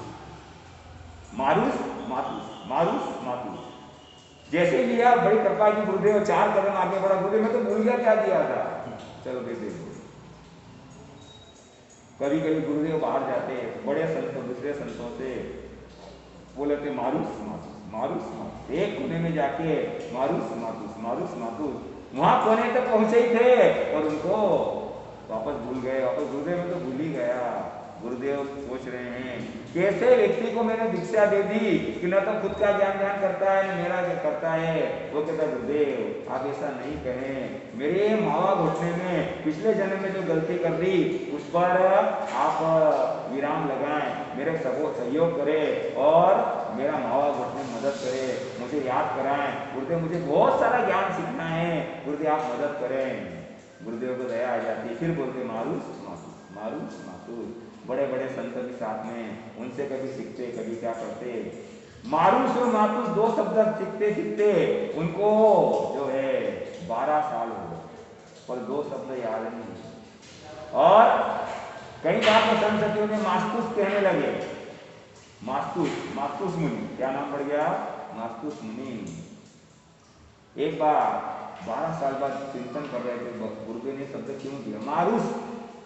मारुस मातुस, मारुस मातुस। जैसे लिया बड़ी कृपा की गुरुदेव, 4 कदम आगे बढ़ा, गुरुदेव मैं तो भूल गया क्या दिया था, चलो दे दे। कभी कभी गुरुदेव बाहर जाते, बड़े संतों दूसरे संतों से बोले थे मारुस मातुस, मारुस मातुस, एक कोने में जाके मारुस मातुस, मारुस मातुस, वहां कोने तक पहुंचे ही थे और उनको वापस भूल गए। वापस गुरुदेव में तो भूल ही गया। गुरुदेव सोच रहे हैं कैसे व्यक्ति को मैंने दीक्षा दे दी कि न तो खुद का ज्ञान ध्यान करता है न मेरा करता है। वो कहता गुरुदेव आप ऐसा नहीं कहें, मेरे मावा घोटने में पिछले जन्म में जो गलती कर दी उस पर आप विराम लगाएं, मेरे सहयोग करें और मेरा मावा घोटने में मदद करें, मुझे याद कराएं। गुरुदेव मुझे बहुत सारा ज्ञान सीखना है, गुरुदेव आप मदद करें। गुरुदेव को दया आ जाती, फिर बोलते मारुस मातुस, मारुस मातुस। बड़े बड़े संत भी साथ में, उनसे कभी सीखते कभी क्या करते। मारुस और मातुस 2 शब्द सीखते सीखते उनको जो है 12 साल हो गए, पर 2 शब्द याद नहीं। और कई बार तो संततियों ने मास्तुस कहने लगे, मास्तुस, मास्तुस मुनि, क्या नाम पड़ गया? मास्तुस मुनि। एक बार 12 साल बाद चिंतन कर रहे थे, गुरुदेव ने शब्द क्यों दिया मारुस,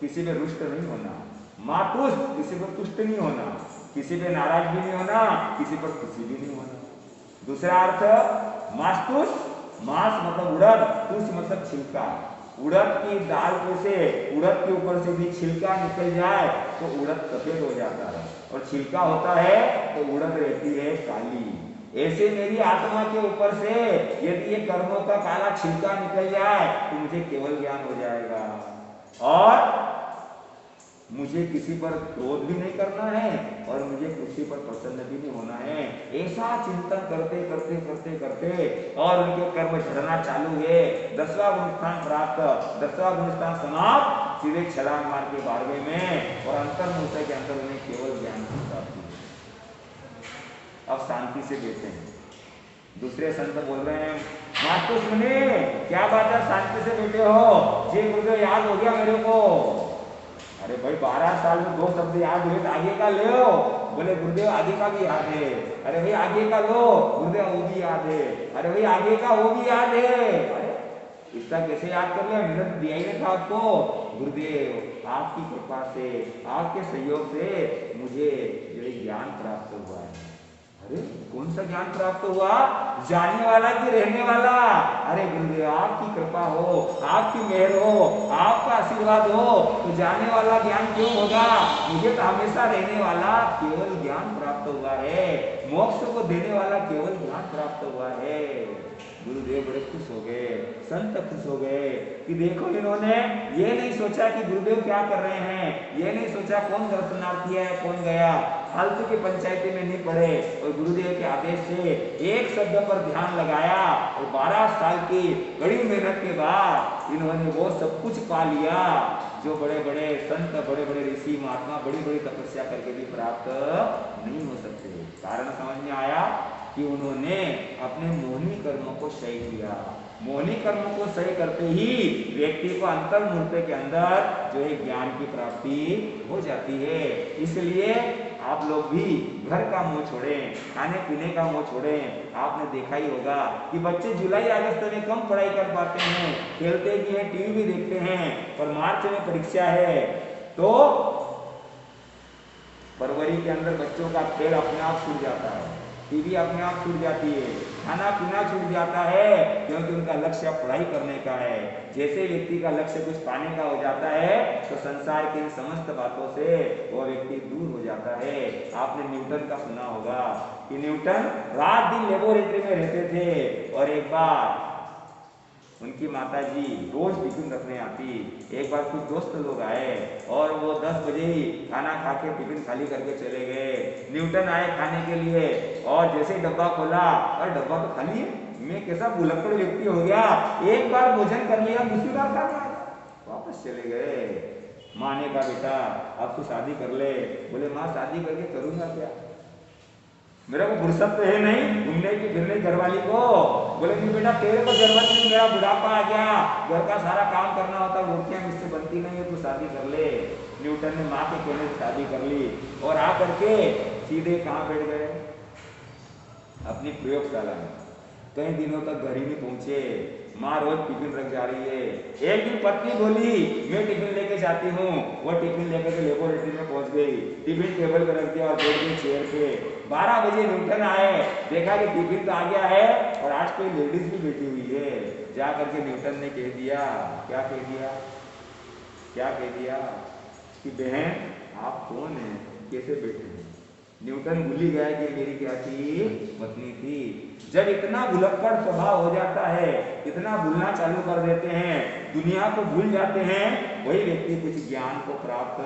किसी में रुष्ट नहीं होना, मातुष्ट, किसी पर तुष्ट नहीं होना, किसी पे नाराज भी नहीं होना, किसी पर खुशी भी नहीं होना। दूसरा अर्थ मास्तुष्ट, मांस मतलब उड़द, तुष्ट मतलब छिलका। उड़द की दाल पे से, उड़द के ऊपर से भी छिलका निकल जाए तो उड़द सफेद हो जाता है, और छिलका होता है तो उड़द रहती है काली। ऐसे मेरी आत्मा के ऊपर से यदि ये कर्मों का काला छिलका निकल जाए तो मुझे केवल ज्ञान हो जाएगा, और मुझे किसी पर क्रोध भी नहीं करना है और मुझे किसी पर प्रसन्न भी नहीं होना है। ऐसा चिंतन करते करते करते करते और उनके कर्म झड़ना चालू है। 10वां गुणस्थान प्राप्त, 10वां गुणस्थान समाप्त, सीधे छलांग मार के 12वें में, और अंतर्मुहूर्त के अंदर उन्हें केवल ज्ञान की प्राप्ति है। अब शांति से देते हैं। दूसरे संत बोल रहे हैं, मातु सुने क्या बात है, शांति से बैठे हो जी, गुरुदेव याद हो गया मेरे को। अरे भाई 12 साल में 2 शब्द याद हुए, आगे का ले लो। बोले गुरुदेव आगे का भी याद है। अरे भाई आगे का लो, गुरुदेव वो भी याद है। अरे भाई आगे का वो भी याद है। अरे इसका कैसे याद कर लिया, मैंने तो दिया ही नहीं था आपको। गुरुदेव आपकी कृपा से, आपके सहयोग से मुझे ये ज्ञान प्राप्त हुआ है। अरे कौन सा ज्ञान प्राप्त हुआ, जाने वाला कि रहने वाला। अरे गुरुदेव आपकी कृपा हो, आपकी मेहर हो, आपका आशीर्वाद हो तो जाने वाला ज्ञान क्यों होगा, मुझे तो हमेशा रहने वाला केवल ज्ञान प्राप्त हुआ है, मोक्ष को देने वाला केवल ज्ञान प्राप्त हुआ है। गुरुदेव बड़े खुश हो गए, संत खुश हो गए कि देखो इन्होंने ये नहीं सोचा कि गुरुदेव क्या कर रहे हैं, ये नहीं सोचा कौन दर्शनार्थी है कौन गया, फालतू की पंचायती में नहीं पड़े, और गुरुदेव के आदेश से एक शब्द पर ध्यान लगाया, और 12 साल की कड़ी मेहनत के बाद इन्होंने वो सब कुछ पा लिया जो बड़े बड़े संत, बड़े बड़े ऋषि महात्मा बड़ी बड़ी तपस्या करके भी प्राप्त नहीं हो सकते। कारण समझ में आया कि उन्होंने अपने मोहनी कर्मों को सही किया। मोहनी कर्मों को सही करते ही व्यक्ति को अंतर्मुहूर्त के अंदर जो है ज्ञान की प्राप्ति हो जाती है। इसलिए आप लोग भी घर का मुंह छोड़ें, खाने पीने का मुंह छोड़ें। आपने देखा ही होगा कि बच्चे जुलाई अगस्त में कम पढ़ाई कर पाते हैं, खेलते भी हैं, टीवी भी देखते हैं, पर मार्च में परीक्षा है तो फरवरी के अंदर बच्चों का खेल अपने आप छूट जाता है, टीवी अपने आप छूट जाती है, खाना पीना छूट जाता है, क्योंकि उनका लक्ष्य पढ़ाई करने का है। जैसे व्यक्ति का लक्ष्य कुछ पाने का हो जाता है तो संसार की समस्त बातों से वह व्यक्ति दूर हो जाता है। आपने न्यूटन का सुना होगा कि न्यूटन रात दिन लेबोरेटरी में रहते थे, और एक बार उनकी माताजी रोज टिफिन रखने आती। एक बार कुछ दोस्त लोग आए और वो 10 बजे ही खाना खा के टिफिन खाली करके चले गए। न्यूटन आए खाने के लिए, और जैसे डब्बा खोला और डब्बा तो खाली है। मैं कैसा भुलक्कड़ व्यक्ति हो गया, एक बार भोजन कर लिया, दूसरी बार खाना वापस चले गए। माँ ने कहा बेटा अब तू शादी कर ले। बोले माँ शादी करके करूंगा क्या, मेरा को फुर्सत तो है नहीं घूमने की फिरने घरवाली को। बोले कि बेटा तेरे को जरूरत नहीं, मेरा बुढ़ापा आ गया, घर का सारा काम करना होता, रोटियां मुझसे बनती नहीं है, तू शादी कर ले। न्यूटन ने माँ के कहने से शादी कर ली, और आ करके सीधे कहाँ बैठ गए, अपनी प्रयोगशाला में। कई दिनों तक घर ही नहीं पहुंचे। माँ रोज टिफिन रख जा रही है। एक दिन पत्नी बोली मैं टिफिन लेके जाती हूँ, वो टिफिन लेकर के लेबोरेटरी में पहुंच गई, टिफिन टेबल पर रख दिया और बैठ गई चेयर पे। 12 बजे न्यूटन आए, देखा कि टिफिन तो आ गया है और आज कोई लेडीज भी बैठी हुई है। जा करके न्यूटन ने कह दिया, क्या कह दिया, क्या कह दिया कि बहन आप कौन है, कैसे बैठे। न्यूटन भूल ही गया कि मेरी क्या थी, पत्नी थी। जब इतना भुलक्कड़ स्वभाव हो जाता है, इतना भूलना चालू कर देते हैं, दुनिया को भूल जाते हैं, वही व्यक्ति कुछ ज्ञान को प्राप्त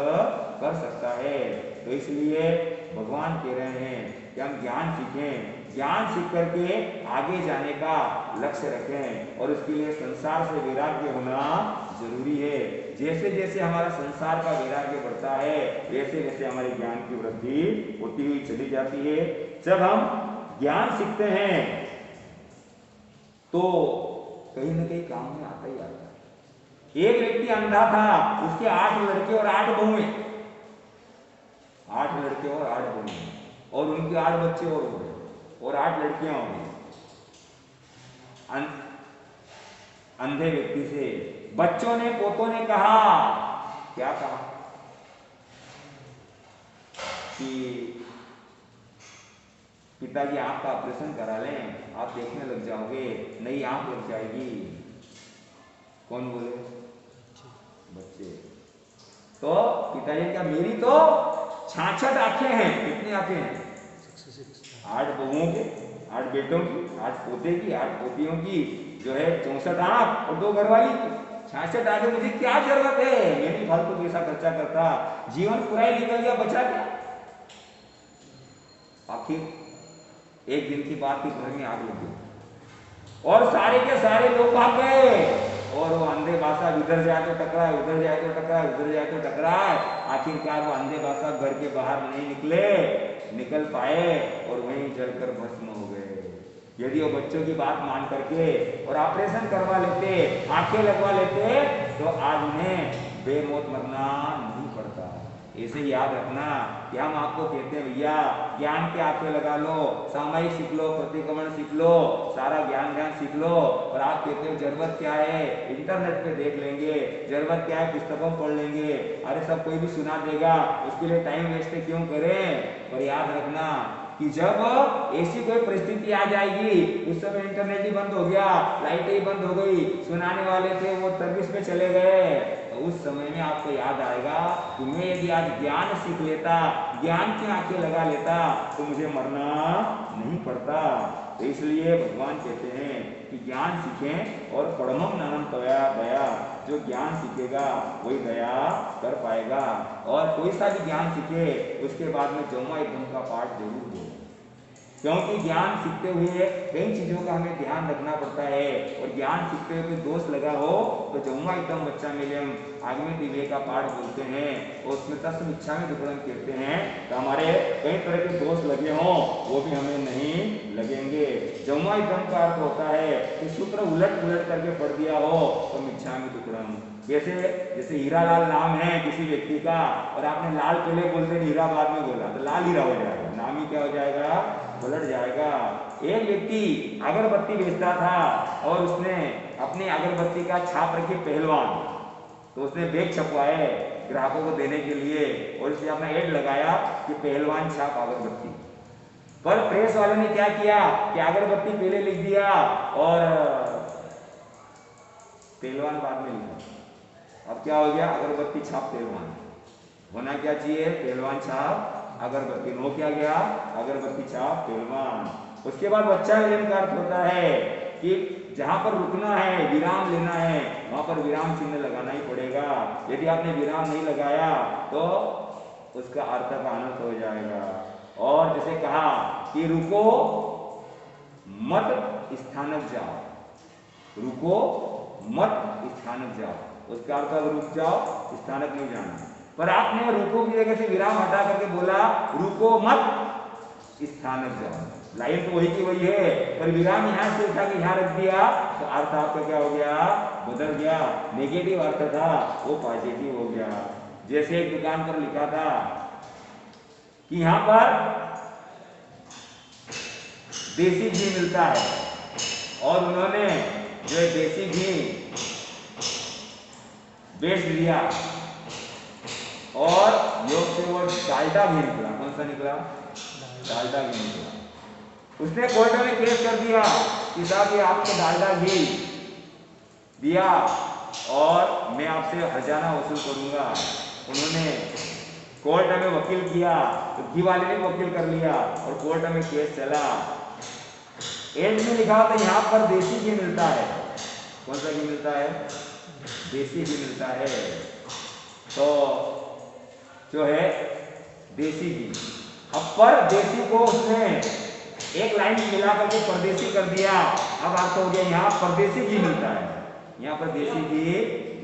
कर सकता है। तो इसलिए भगवान कह रहे हैं कि हम ज्ञान सीखें, ज्ञान सीख करके आगे जाने का लक्ष्य रखें, और उसके लिए संसार से वैराग्य होना जरूरी है। जैसे जैसे हमारा संसार का वैराग्य बढ़ता है, वैसे वैसे हमारे ज्ञान की वृद्धि होती हुई चली जाती है। जब हम ज्ञान सीखते हैं तो कहीं ना कहीं काम में आता ही आता है। एक व्यक्ति अंधा था, उसके 8 लड़के और 8 बहुएं, 8 लड़के और 8 बहुएं, और उनके 8 बच्चे और हो गए, और 8 लड़कियां हो गई। अंधे व्यक्ति से बच्चों ने, पोतों ने कहा, क्या कहा, कि पिताजी आंख का ऑपरेशन करा लें, आप देखने लग जाओगे, नई आंख लग जाएगी। कौन बोले? बच्चे। तो पिताजी क्या, मेरी तो 66 आंखें हैं। कितनी आंखें हैं? 8 बहुओं के, 8 बेटों की, 8 पोते की, 8 पोतियों की, जो है 64 आंख, और 2 घरवाली की, 66 आंखें। मुझे क्या जरूरत है? मैं नहीं फालतू पैसा खर्चा करता, जीवन पूरा ही निकल गया, बचा क्या? आखिर एक दिन की बात थी, घर में आग लगी और सारे के सारे लोग भाग गए, और वो अंधे बासा इधर जाए तो टकराए, उधर जाए तो टकराए, उधर जाए तो टकराए। आखिरकार वो अंधे बासा घर के बाहर नहीं निकल पाए और वहीं जलकर भस्म हो गए। यदि वो बच्चों की बात मान करके और ऑपरेशन करवा लेते, आंखें लगवा लेते, तो आज उन्हें बेमौत मरना नहीं पड़ता। ऐसे याद रखना कि हम आपको कहते हैं भैया ज्ञान के आंखें लगा लो, सामायिक सीख लो, प्रतिक्रमण सीख लो, सारा ज्ञान सीख लो, और आप कहते हो जरूरत क्या है, इंटरनेट पे देख लेंगे, जरूरत क्या है, पुस्तकों पढ़ लेंगे, अरे सब कोई भी सुना देगा, उसके लिए टाइम वेस्ट क्यों करें। पर याद रखना कि जब ऐसी कोई परिस्थिति आ जाएगी, उस समय इंटरनेट ही बंद हो गया, लाइटें ही बंद हो गई, सुनाने वाले थे वो सर्विस पे चले गए, तो उस समय में आपको याद आएगा कि मैं यदि आज ज्ञान सीख लेता, ज्ञान की आंखें लगा लेता, तो मुझे मरना नहीं पड़ता। तो इसलिए भगवान कहते हैं कि ज्ञान सीखें, और पढ़मम नानम तया दया, जो ज्ञान सीखेगा वही दया कर पाएगा। और कोई सा भी ज्ञान सीखे उसके बाद में जमुआ एकदम का पाठ जरूर हो, क्योंकि ज्ञान सीखते हुए कई चीजों का हमें ध्यान रखना पड़ता है, और ज्ञान सीखते हुए कोई दोष लगा हो तो जमुआ एकदम बच्चा मिलियम आगमे दिव्य का पाठ बोलते हैं, और उसमें तस्म इच्छा में दुपड़न कहते हैं, तो हमारे कई तरह के दोष लगे हों वो भी हमें नहीं लगेंगे। जमुआ एकदम का अर्थ होता है कि सूत्र उलट करके पढ़ दिया हो तो मिच्छा में दुपड़न। जैसे हीरालाल नाम है किसी व्यक्ति का, और आपने लाल पहले बोलते हीरा बाद में बोला, तो लाल हीरा हो जाएगा, नाम ही क्या हो जाएगा, पलट जाएगा। एक व्यक्ति अगरबत्ती बेचता था, और उसने अपनी अगरबत्ती का छाप रखी पहलवान, तो उसने बैग छपवाए ग्राहकों को देने के लिए, और उसने अपना एड लगाया कि पहलवान छाप अगरबत्ती। पर प्रेस वाले ने क्या किया कि अगरबत्ती पहले लिख दिया और पहलवान बाद में लिखा। अब क्या हो गया, अगरबत्ती छाप पहलवान। होना क्या चाहिए, पहलवान छाप अगरबत्ती। हो क्या गया, अगरबत्ती छाप पहलवान। उसके बाद बच्चा विलयन का अर्थ होता है कि जहां पर रुकना है, विराम लेना है, वहां पर विराम चिन्ह लगाना ही पड़ेगा। यदि आपने विराम नहीं लगाया तो उसका अर्थ का अनर्थ हो जाएगा। और जैसे कहा कि रुको मत स्थानक जाओ, रुको मत स्थानक जाओ, उसका अर्थ अगर रुक जाओ स्थानक नहीं जाना। पर आपने रुको की जगह से विराम हटा करके बोला रुको मत स्थानक जाओ, लाइन तो वही की वही है, पर विराम यहां से उठा के यहां रख दिया तो अर्थ आपका क्या हो गया, बदल गया। नेगेटिव अर्थ था वो पॉजिटिव हो गया। जैसे एक दुकान पर लिखा था कि यहां पर देसी घी मिलता है, और उन्होंने जो देसी घी बेच दिया, और योग से वो डालडा घी निकला। कौन सा निकला, डालडा घी निकला। उसने कोर्ट में केस कर दिया कि साहब ये आपको डालडा घी दिया और मैं आपसे हर्जाना वसूल करूंगा। उन्होंने कोर्ट में वकील किया, तो घी वाले ने वकील कर लिया और कोर्ट में केस चला। एंड में लिखा था यहाँ पर देसी घी मिलता है। कौन सा घी मिलता है, देसी घी मिलता है। तो जो है देसी घी, अब पर देसी को उसने एक लाइन मिला करके परदेसी कर दिया। अब अर्थ हो गया यहाँ परदेसी घी मिलता है, यहाँ पर देसी घी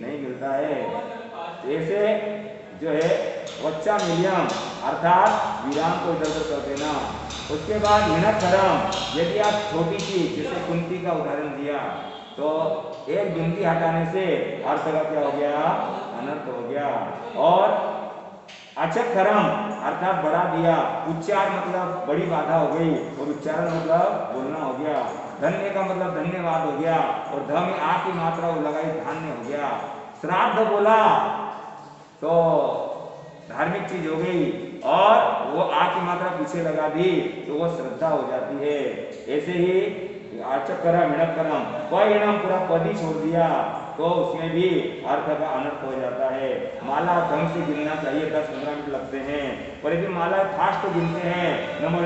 नहीं मिलता है। ऐसे जो है वच्चा मिलियम अर्थात विराम को इधर उधर कर देना। उसके बाद हिणकरम, यदि आप छोटी चीज जैसे कुंती का उदाहरण दिया तो एक बिंदी हटाने से अर्थ का क्या हो गया, अनर्थ हो गया। और अचखरम अर्थात बढ़ा दिया, उच्चार मतलब बड़ी बाधा हो गई और उच्चारण मतलब बोलना हो गया। धन्य का मतलब धन्यवाद हो गया और ध में आ की मात्रा लगाई धान्य हो गया। श्राद्ध बोला तो धार्मिक चीज हो गई और वो आ की मात्रा पीछे लगा दी तो वो श्रद्धा हो जाती है। ऐसे ही आचकरम इणकरम परिणाम पूरा पद ही छोड़ दिया तो उसमें भी अर्थ का अनर्थ हो जाता है। माला ढंग से गिनना चाहिए, 10-15 मिनट लगते हैं, पर यदि माला फास्ट गिनते हैं नमो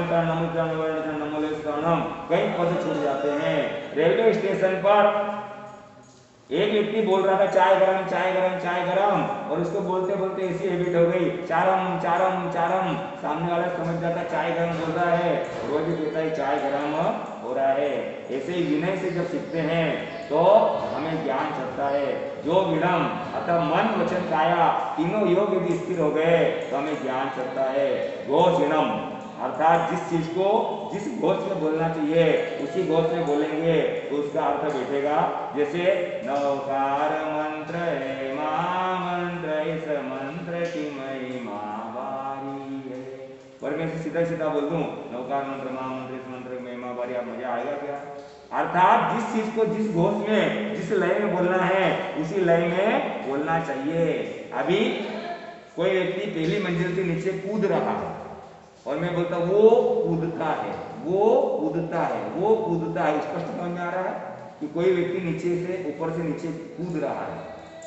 कई पद छूट जाते हैं। रेलवे स्टेशन पर एक व्यक्ति बोल रहा था चाय गरम चाय गरम चाय गरम, और उसको बोलते बोलते ऐसी हैबिट हो गई चारम चारम चारम, सामने वाला समझ जाता चाय गरम बोल रहा है, रोज कहता है चाय गरम हो रहा है। ऐसे ही विनय से जब सीखते हैं तो हमें ज्ञान चढ़ता है। जो विनम अतः मन वचन काया तीनों योग यदि स्थिर हो गए तो हमें ज्ञान चढ़ता है। घोष विनम अर्थात जिस चीज को जिस घोष में बोलना चाहिए उसी घोष में बोलेंगे तो उसका अर्थ बैठेगा। जैसे नवकार मंत्र है मंत्र इस मंत्र की महिमा बारी है, पर मैं सीधा सीधा बोल दूं नवकार मंत्र महामंत्र इस मंत्र की महिमा बारी, आप मजा आएगा क्या? अर्थात जिस चीज को जिस घोष में जिस लय में बोलना है उसी लय में बोलना चाहिए। अभी कोई व्यक्ति पहली मंजिल से नीचे कूद रहा है और मैं बोलता वो कूदता है वो कूदता है वो कूदता है, स्पष्ट समझ में आ रहा है कि कोई व्यक्ति नीचे से ऊपर से नीचे कूद रहा है,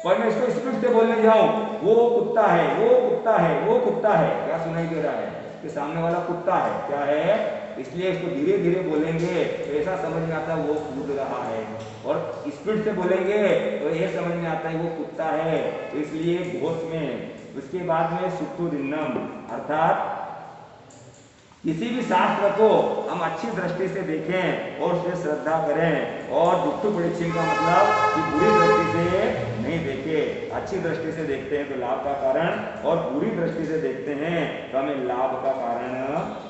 पर मैं इसको स्पीड से बोलने जाऊं वो कुत्ता है वो कुत्ता है वो कुत्ता है, क्या सुनाई दे रहा है कि सामने वाला कुत्ता है, क्या है? इसलिए इसको धीरे धीरे बोलेंगे तो ऐसा समझ में आता है वो कूद रहा है, और स्पीड से बोलेंगे तो ये समझ में आता है वो कुत्ता है। तो इसलिए घोष में उसके बाद में सुतुरिन्नम अर्थात किसी भी शास्त्र को हम अच्छी दृष्टि से देखें और उसमें श्रद्धा करें, और दुष्ट परीक्षण का मतलब कि बुरी दृष्टि से नहीं देखे, अच्छी दृष्टि से देखते हैं तो लाभ का कारण, और बुरी दृष्टि से देखते हैं तो हमें लाभ का कारण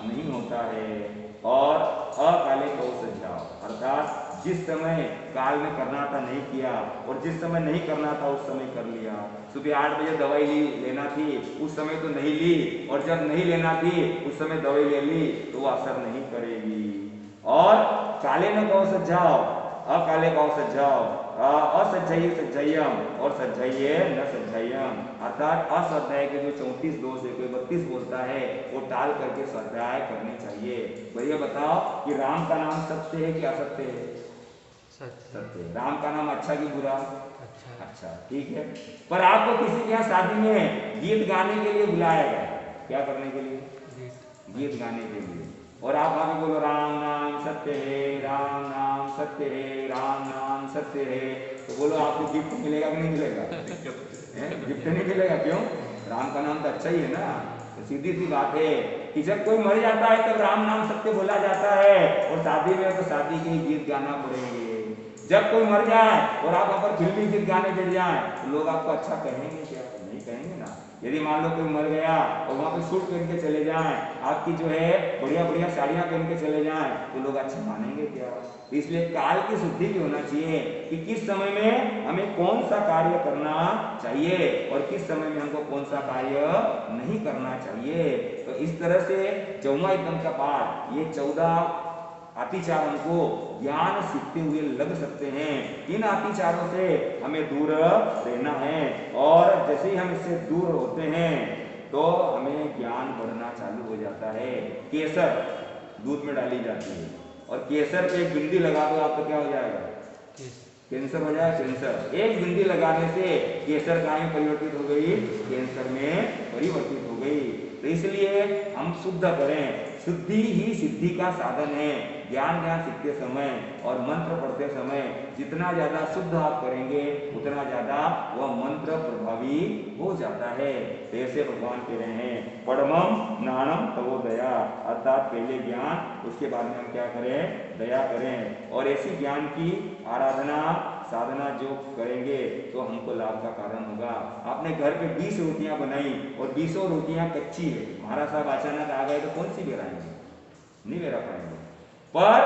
नहीं होता है। और अकाले को सज्जाओ अर्थात जिस समय काल में करना था नहीं किया, और जिस समय नहीं करना था उस समय कर लिया। सुबह 8 बजे दवाई लेना थी उस समय तो नहीं ली, और जब नहीं लेना थी उस समय दवाई ले ली तो वो असर नहीं करेगी। और काले न कहो सज्जाओ अकाले कहो सज्जाओ, असज्जाइए सज्जाइयम और सज्जाइए न सज्जाइयम अर्थात अश्रद्धाय के जो 34 दोष है कोई 32 बोलता है वो टाल करके श्रद्धाय करनी चाहिए। भैया बताओ कि राम का नाम सत्य है कि असत्य है? सत्य। राम का नाम अच्छा कि बुरा? अच्छा ठीक है, पर आपको किसी के यहाँ शादी में गीत गाने के लिए बुलाया गया, क्या करने के लिए? गीत गाने के लिए, और आप आगे बोलो राम नाम सत्य है राम नाम सत्य है राम नाम सत्य है, तो बोलो आपको गिफ्ट मिलेगा कि नहीं मिलेगा? गिफ्ट नहीं मिलेगा, क्यों? राम का नाम तो अच्छा ही है ना। तो सीधी सी बात है कि जब कोई मर जाता है तब राम नाम सत्य बोला जाता है, और शादी में तो शादी के गीत गाना पड़ेंगे। जब कोई मर जाए और आप वहां पर फिल्मी गीत गाने बैठ जाए तो लोग आपको अच्छा कहेंगे क्या? नहीं कहेंगे ना। यदि मान लो कोई मर गया और वहां पे सूट पहन के चले जाएं, आपकी जो है बढ़िया बढ़िया साड़ियां पहन के चले जाएं, तो लोग अच्छा मानेंगे क्या? इसलिए काल की शुद्धि भी होना चाहिए कि किस समय में हमें कौन सा कार्य करना चाहिए और किस समय में हमको कौन सा कार्य नहीं करना चाहिए। तो इस तरह से 14वां एकदम का पाठ, ये 14 अतिचारों को ज्ञान सीखते हुए लग सकते हैं। इन अतिचारों से हमें दूर रहना है, और जैसे ही हम इससे दूर होते हैं तो हमें ज्ञान बढ़ना चालू हो जाता है। केसर दूध में डाली जाती है, और केसर पे एक बिंदी लगा दो आपको क्या हो जाएगा? कैंसर हो जाए। कैंसर एक बिंदी लगाने से केसर कहाँ में परिवर्तित हो गई? कैंसर में परिवर्तित हो गई। तो इसलिए हम शुद्ध करें, शुद्धि ही सिद्धि का साधन है। ज्ञान सीखते समय और मंत्र पढ़ते समय जितना ज्यादा शुद्ध आप करेंगे उतना ज्यादा वह मंत्र प्रभावी हो जाता है। ऐसे भगवान कह रहे हैं परमम ज्ञानम तवो दया, अर्थात पहले ज्ञान उसके बाद में हम क्या करें? दया करें। और ऐसी ज्ञान की आराधना साधना जो करेंगे तो हमको लाभ का कारण होगा। आपने घर पे 20 रोटियां बनाई और 20 रोटियां कच्ची है, महाराज साहब अचानक आ गए तो कौन सी बेराएंगे? नहीं बेरा पाएंगे। पर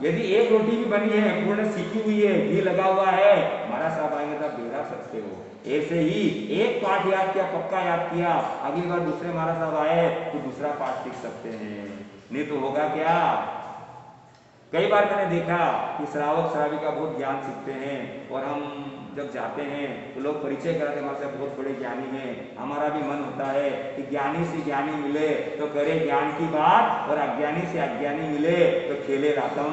यदि एक रोटी भी बनी है पूर्ण सीखी हुई है, घी लगा हुआ है, महाराज साहब आएंगे तो बेरा सकते हो। ऐसे ही एक पाठ याद किया, पक्का याद किया, अगली बार दूसरे महाराज साहब आए तो दूसरा पाठ सीख सकते हैं। नहीं तो होगा क्या? कई बार मैंने देखा कि श्रावक श्राविका बहुत ज्ञान सीखते हैं और हम जब जाते हैं तो लोग परिचय कराते हमारे से बहुत बड़े ज्ञानी हैं, हमारा भी मन होता है कि ज्ञानी से ज्ञानी मिले तो करे ज्ञान की बात और अज्ञानी से अज्ञानी मिले तो खेले रातम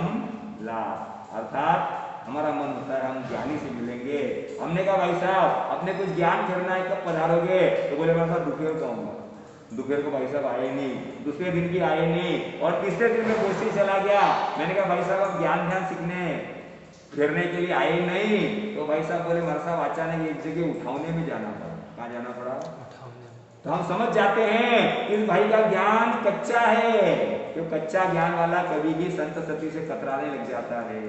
लाभ। अर्थात हमारा मन होता है हम ज्ञानी से मिलेंगे। हमने कहा भाई साहब अपने कुछ ज्ञान करना है, कब पधारोगे? तो बोले भाई साहब दोपहर को आऊंगा। दोपहर को भाई साहब आए नहीं, दूसरे दिन भी आए नहीं, और तीसरे दिन में गोष्ठी चला गया। मैंने कहा भाई साहब ज्ञान ध्यान सीखने फिरने के लिए आए नहीं। तो भाई साहब बोले हमारे साहब अचानक एक जगह उठाने में जाना पड़ा। कहाँ जाना पड़ा? तो हम समझ जाते हैं कि इस भाई का ज्ञान कच्चा है। तो कच्चा ज्ञान वाला कभी भी संत सती से कतराने लग जाता है,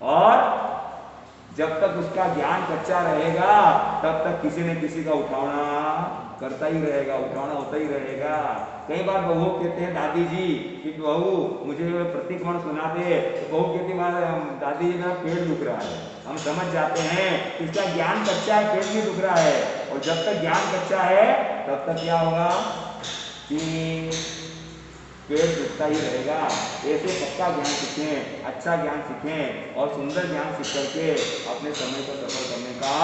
और जब तक उसका ज्ञान कच्चा रहेगा तब तक किसी न किसी का उठावना करता ही रहेगा, उठावना होता ही रहेगा। कई बार बहू कहते हैं दादी जी कि बहू मुझे प्रतिक्रमण सुना दे, तो बहू कहती है दादी जी मेरा पेट दुख रहा है। हम समझ जाते हैं इसका ज्ञान कच्चा है, पेट भी दुख रहा है, और जब तक ज्ञान कच्चा है तब तक क्या होगा कि पेट दुखता ही रहेगा। ऐसे पक्का ज्ञान सीखें, अच्छा ज्ञान सीखें और सुंदर ज्ञान सीख करके अपने समय को सफल करने का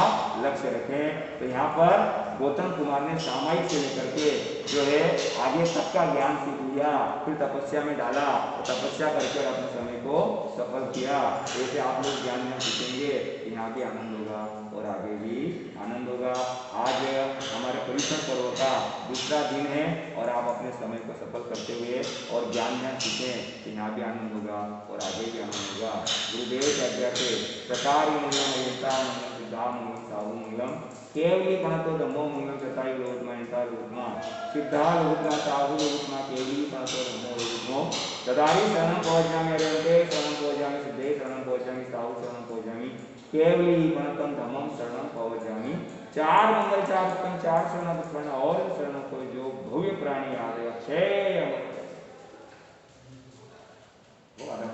लक्ष्य रखें। तो यहाँ पर गौतम कुमार ने सामायिक से लेकर के जो है आगे सबका ज्ञान सीख लिया, फिर तपस्या में डाला, तो तपस्या करके अपने समय को सफल किया। ऐसे आप लोग ज्ञान में सीखेंगे, यहाँ भी आनंद होगा और आगे भी आनंद होगा। आज हमारे परिसर पर्व का दूसरा दिन है और आप अपने समय को सफल करते हुए और ज्ञान ज्ञान सीखें, तो यहाँ भी आनंद होगा और आगे भी आनंद होगा। गुरुदेव के आज्ञा से प्रकार मंगलम अयंता मंगलम सिद्धा मंगलम साहु मंगलम केवली गणतो धम्मो मंगलम चताई लोकमा इंता लोकमा सिद्धा लोकमा साहु लोकमा केवली गणतो धम्मो लोकमो तदारी शरणं पहुंचामि अरहते शरणं पहुंचामि सिद्धे शरणं पहुंचामि साहु शरणं पहुंचामि केवली गणतम धम्मम शरणं पहुंचामि। चार मंगल चार उत्तम चार शरण और शरणों को जो भव्य प्राणी आ गए अक्षय